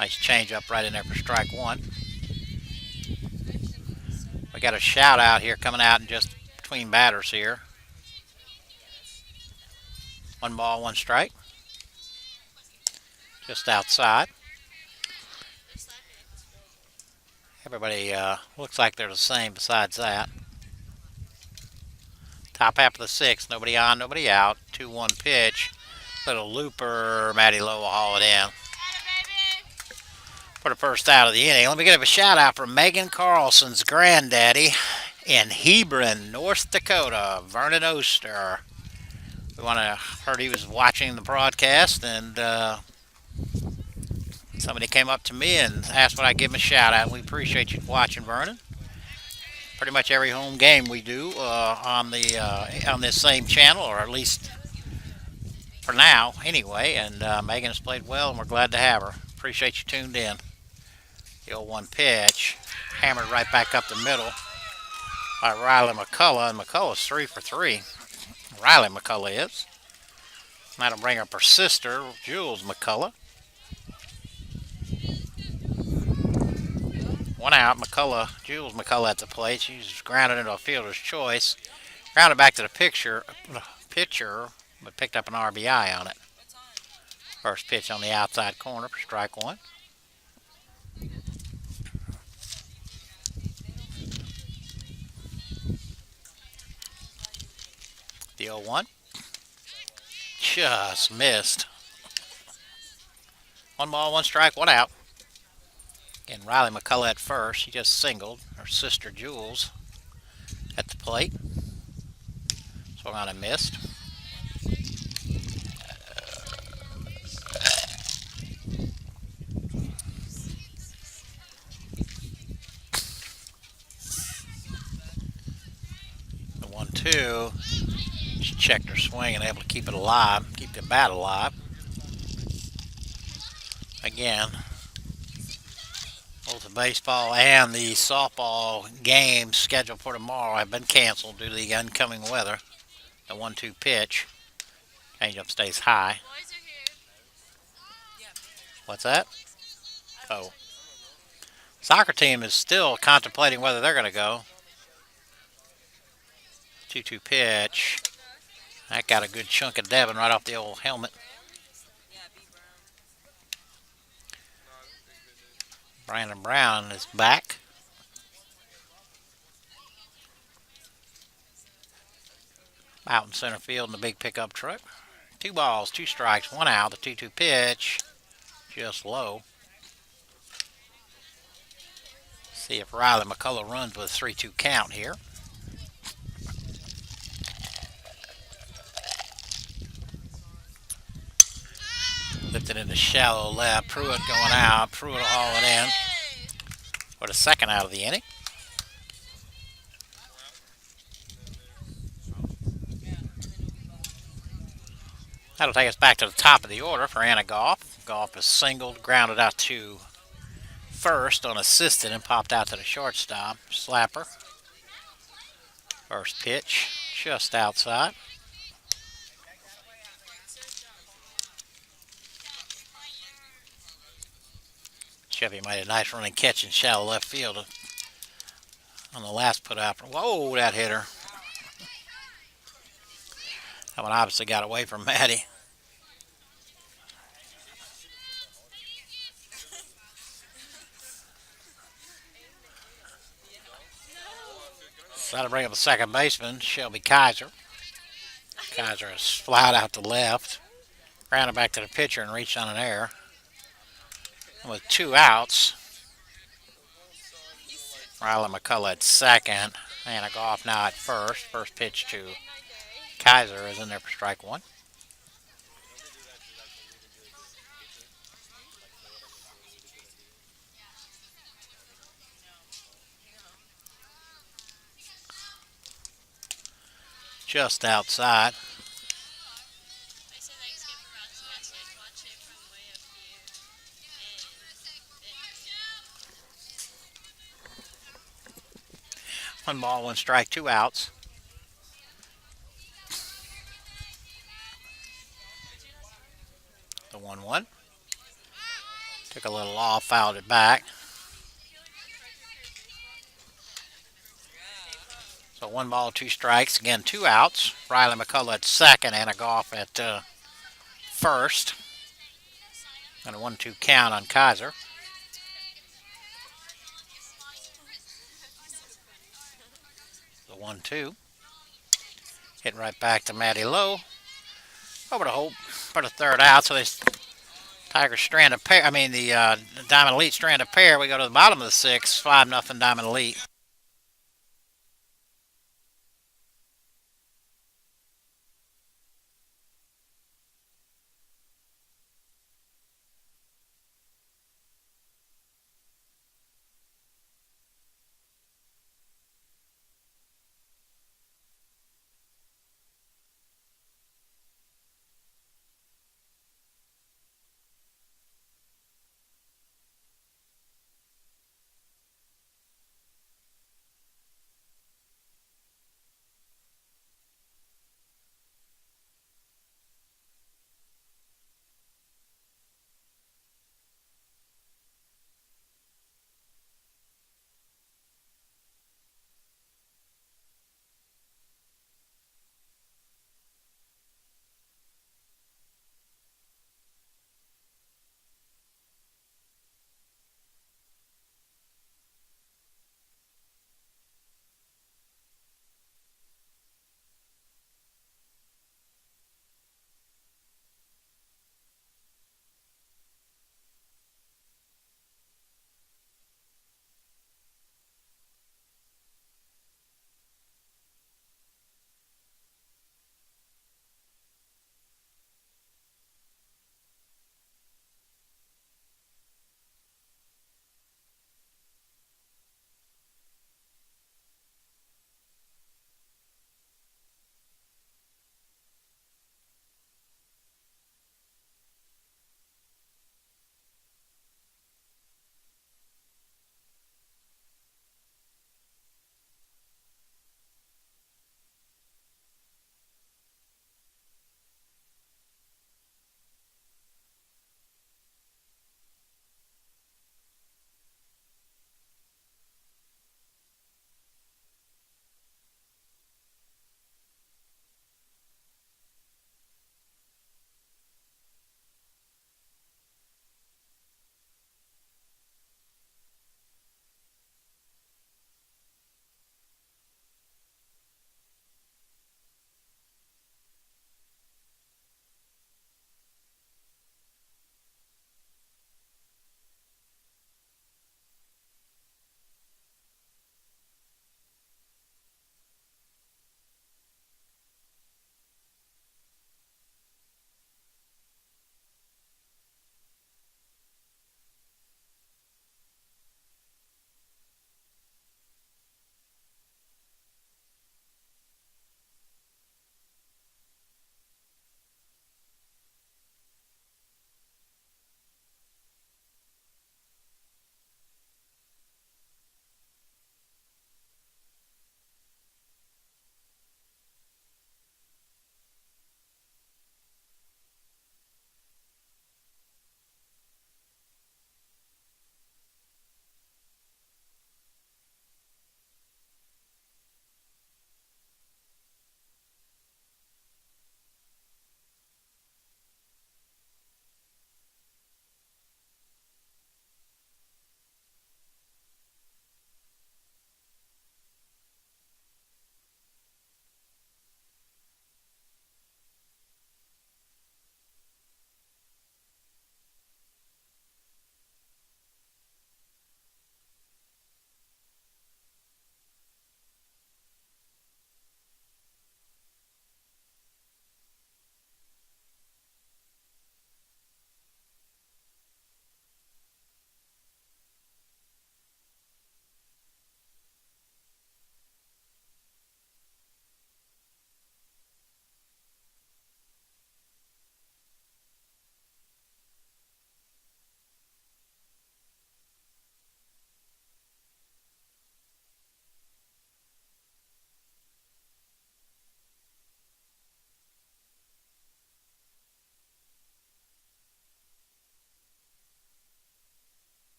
Nice change up right in there for strike one. We got a shout out here coming out in just between batters here. 1 ball, 1 strike. Just outside. Everybody looks like they're the same besides that. Top half of the sixth. Nobody on, nobody out. 2-1 pitch. Little looper. Maddie Lowe will haul it in for the first out of the inning. Let me give a shout out for Megan Carlson's granddaddy in Hebron, North Dakota, Vernon Oster. We heard he was watching the broadcast, and somebody came up to me and asked would I give him a shout out. We appreciate you watching, Vernon. Pretty much every home game we do on this same channel, or at least for now, anyway. And Megan has played well, and we're glad to have her. Appreciate you tuned in. The 0-1 pitch, hammered right back up the middle by Riley McCullough, and McCullough's 3 for 3. Riley McCullough is. That'll bring up her sister, Jules McCullough. 1 out. Jules McCullough at the plate. She's grounded into a fielder's choice. Grounded back to the pitcher, but picked up an RBI on it. First pitch on the outside corner for strike one. The 0-1. Just missed. 1 ball, 1 strike, 1 out. Again, Riley McCullough at first. She just singled. Her sister Jules at the plate. So Swung on and missed. The 1-2. She checked her swing and able to keep it alive, keep the bat alive. Again, both the baseball and the softball games scheduled for tomorrow have been canceled due to the incoming weather. The 1-2 pitch. Changeup stays high. What's that? Oh. Soccer team is still contemplating whether they're going to go. 2-2 pitch. That got a good chunk of Devon right off the old helmet. Brandon Brown is back. Out in center field in the big pickup truck. 2 balls, 2 strikes, 1 out. The 2-2 pitch. Just low. See if Riley McCullough runs with a 3-2 count here. Lifted into shallow left. Pruitt going out. Pruitt will haul it in for the second out of the inning. That'll take us back to the top of the order for Anna Goff. Goff is singled, grounded out to first unassisted, and popped out to the shortstop. Slapper. First pitch, just outside. Chevy made a nice running catch in shallow left field on the last put out. Whoa, that hit her. That one obviously got away from Maddie. That'll bring up the second baseman, Shelby Kaiser. Kaiser is flat out to left. Grounded back to the pitcher and reached on an error. And with 2 outs, Riley McCullough at second. Anna Goff now at first. First pitch to Kaiser is in there for strike 1. Just outside. One ball, 1 strike, 2 outs. The 1-1. Took a little off, fouled it back. So 1 ball, 2 strikes. Again, 2 outs. Riley McCullough at second. Anna Goff at first. And a 1-2 count on Kaiser. The 1-2. Hitting right back to Maddie Lowe. Over to Hope for the third out. So they Tigers strand a pair. The Diamond Elite strand a pair. We go to the bottom of the 6th. 5-0 Diamond Elite.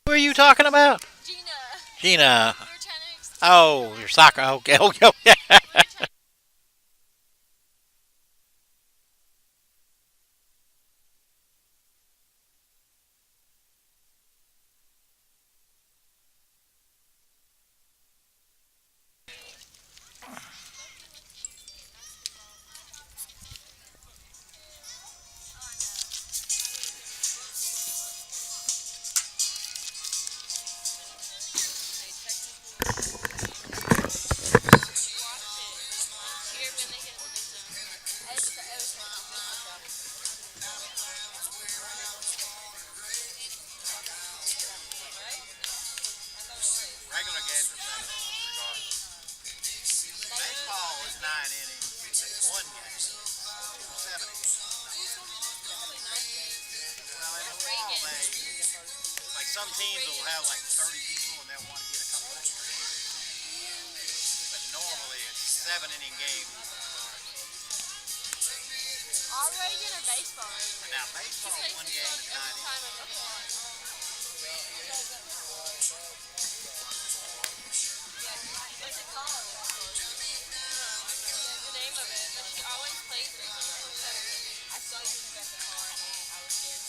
Who are you talking about? Gina. Gina. We were trying to explain. Oh, your soccer. Okay, okay, okay. Regular games are seven regardless. Baseball is 9 innings. One game. 2 7 innings. Well, in the fall, like some teams will have like 30 people and they'll want to get a couple extra innings. But normally it's 7 inning games. All regular baseball. Now baseball, one game is 9 innings. What's it called? The name of it, but she always plays it. I saw you at the car and I was scared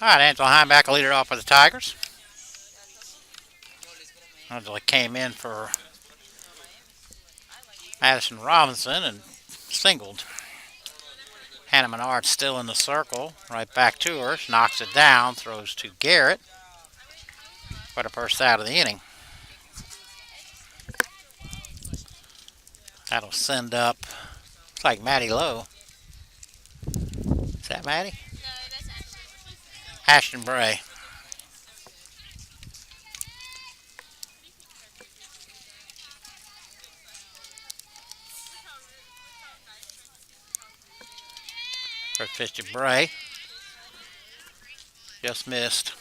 All right, Angela Heimbach will lead it off for the Tigers. Angela came in for Madison Robinson and singled. Hannah Menard still in the circle. Right back to her. She knocks it down. Throws to Garrett for the first out of the inning. That'll send up, looks like Maddie Lowe. Is that Maddie? Ashton Bray. First pitch to Bray. Just missed.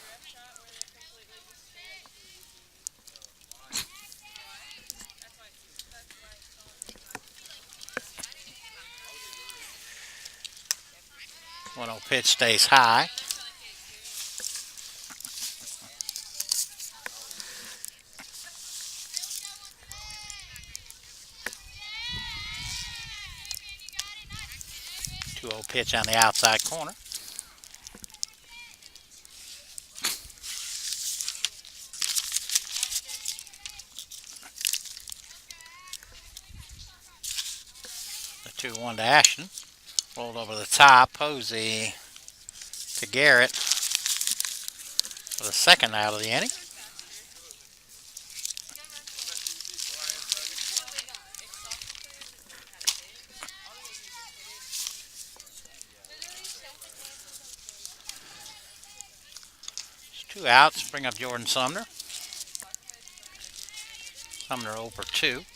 One old pitch stays high. Two old pitch on the outside corner. The 2-1 to Ashton. Rolled over the top. Posey to Garrett for the second out of the inning. It's 2 outs. Bring up Jordan Sumner. Sumner over 2.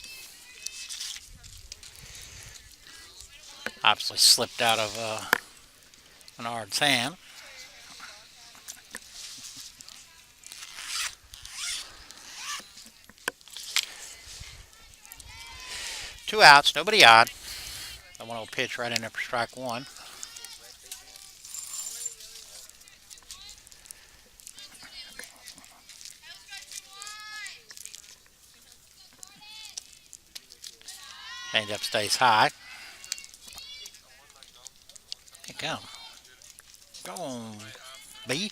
Obviously slipped out of Menard's hand. Two outs, nobody on. The 1-0 pitch right in there for strike 1. Changeup stays high. Come. Go on, B.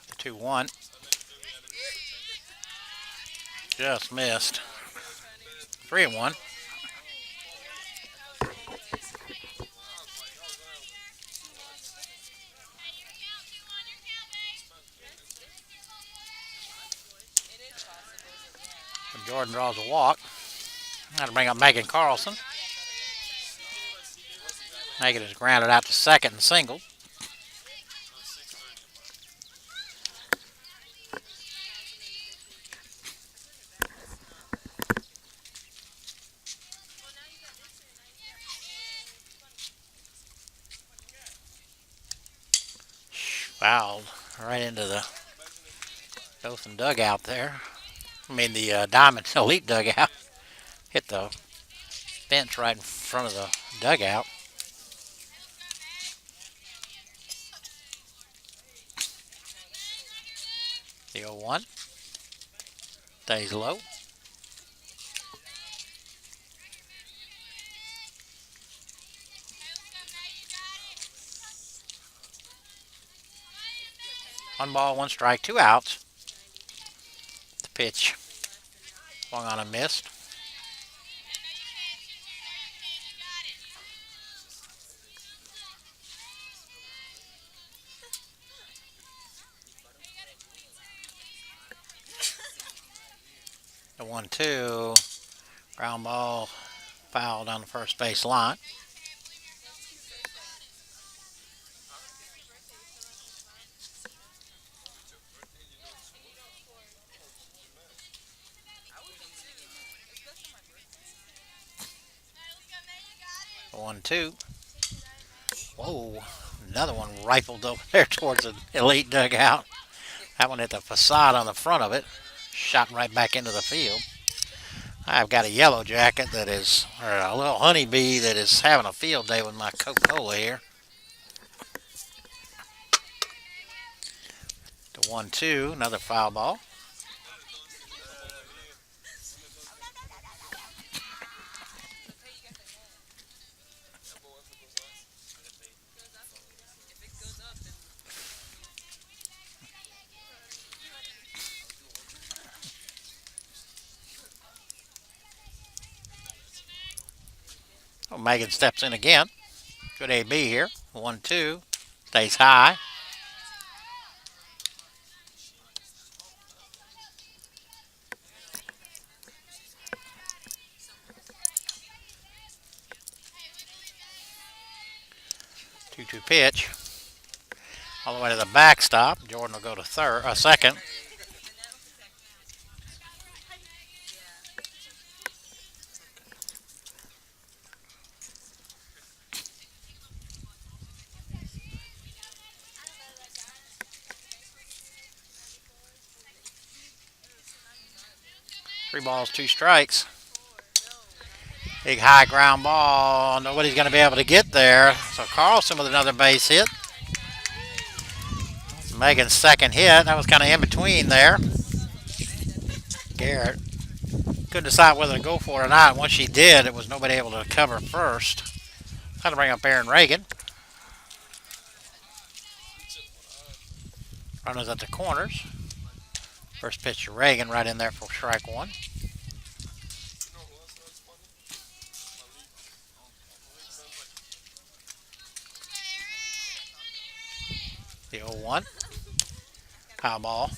The 2-1. Just missed. 3-1. Jordan draws a walk. That'll bring up Megan Carlson. Megan is grounded out to second and single. Fouled right into the Dothan dugout there. I mean the Diamond Elite dugout. Hit the bench right in front of the dugout. The 0-1 stays low. One ball, one strike, 2 outs. The pitch swung on and missed. The 1-2, ground ball, foul down the first base line. The 1-2. Whoa, another one rifled over there towards the Elite dugout. That one hit the facade on the front of it. Shot right back into the field. I've got a yellow jacket that is, or a little honeybee that is having a field day with my Coca-Cola here. The 1-2, another foul ball. Megan steps in again. Good AB here. 1-2. Stays high. Two-two pitch. All the way to the backstop. Jordan will go to second. Three balls, two strikes. Big high ground ball. Nobody's going to be able to get there. So Carlson with another base hit. Megan's second hit. That was kind of in between there. Garrett couldn't decide whether to go for it or not. Once she did, it was nobody able to cover first. Time to bring up Aaron Reagan. Runners at the corners. First pitch to Reagan right in there for strike one. The 0-1. High ball.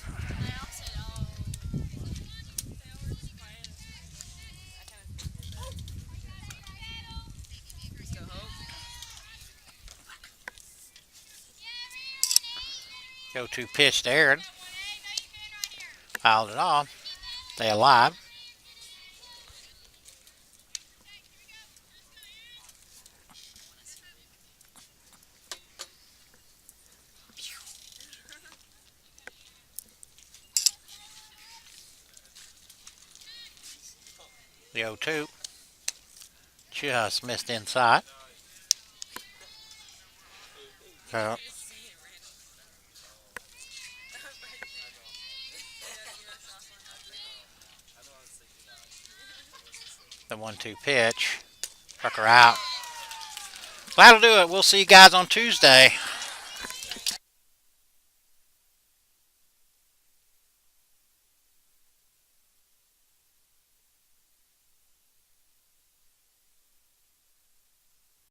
Go-to pitch to Aaron. Fouled it off. Stay alive. The 0-2. Just missed inside. So the 1-2 pitch. Struck her out. That'll do it. We'll see you guys on Tuesday.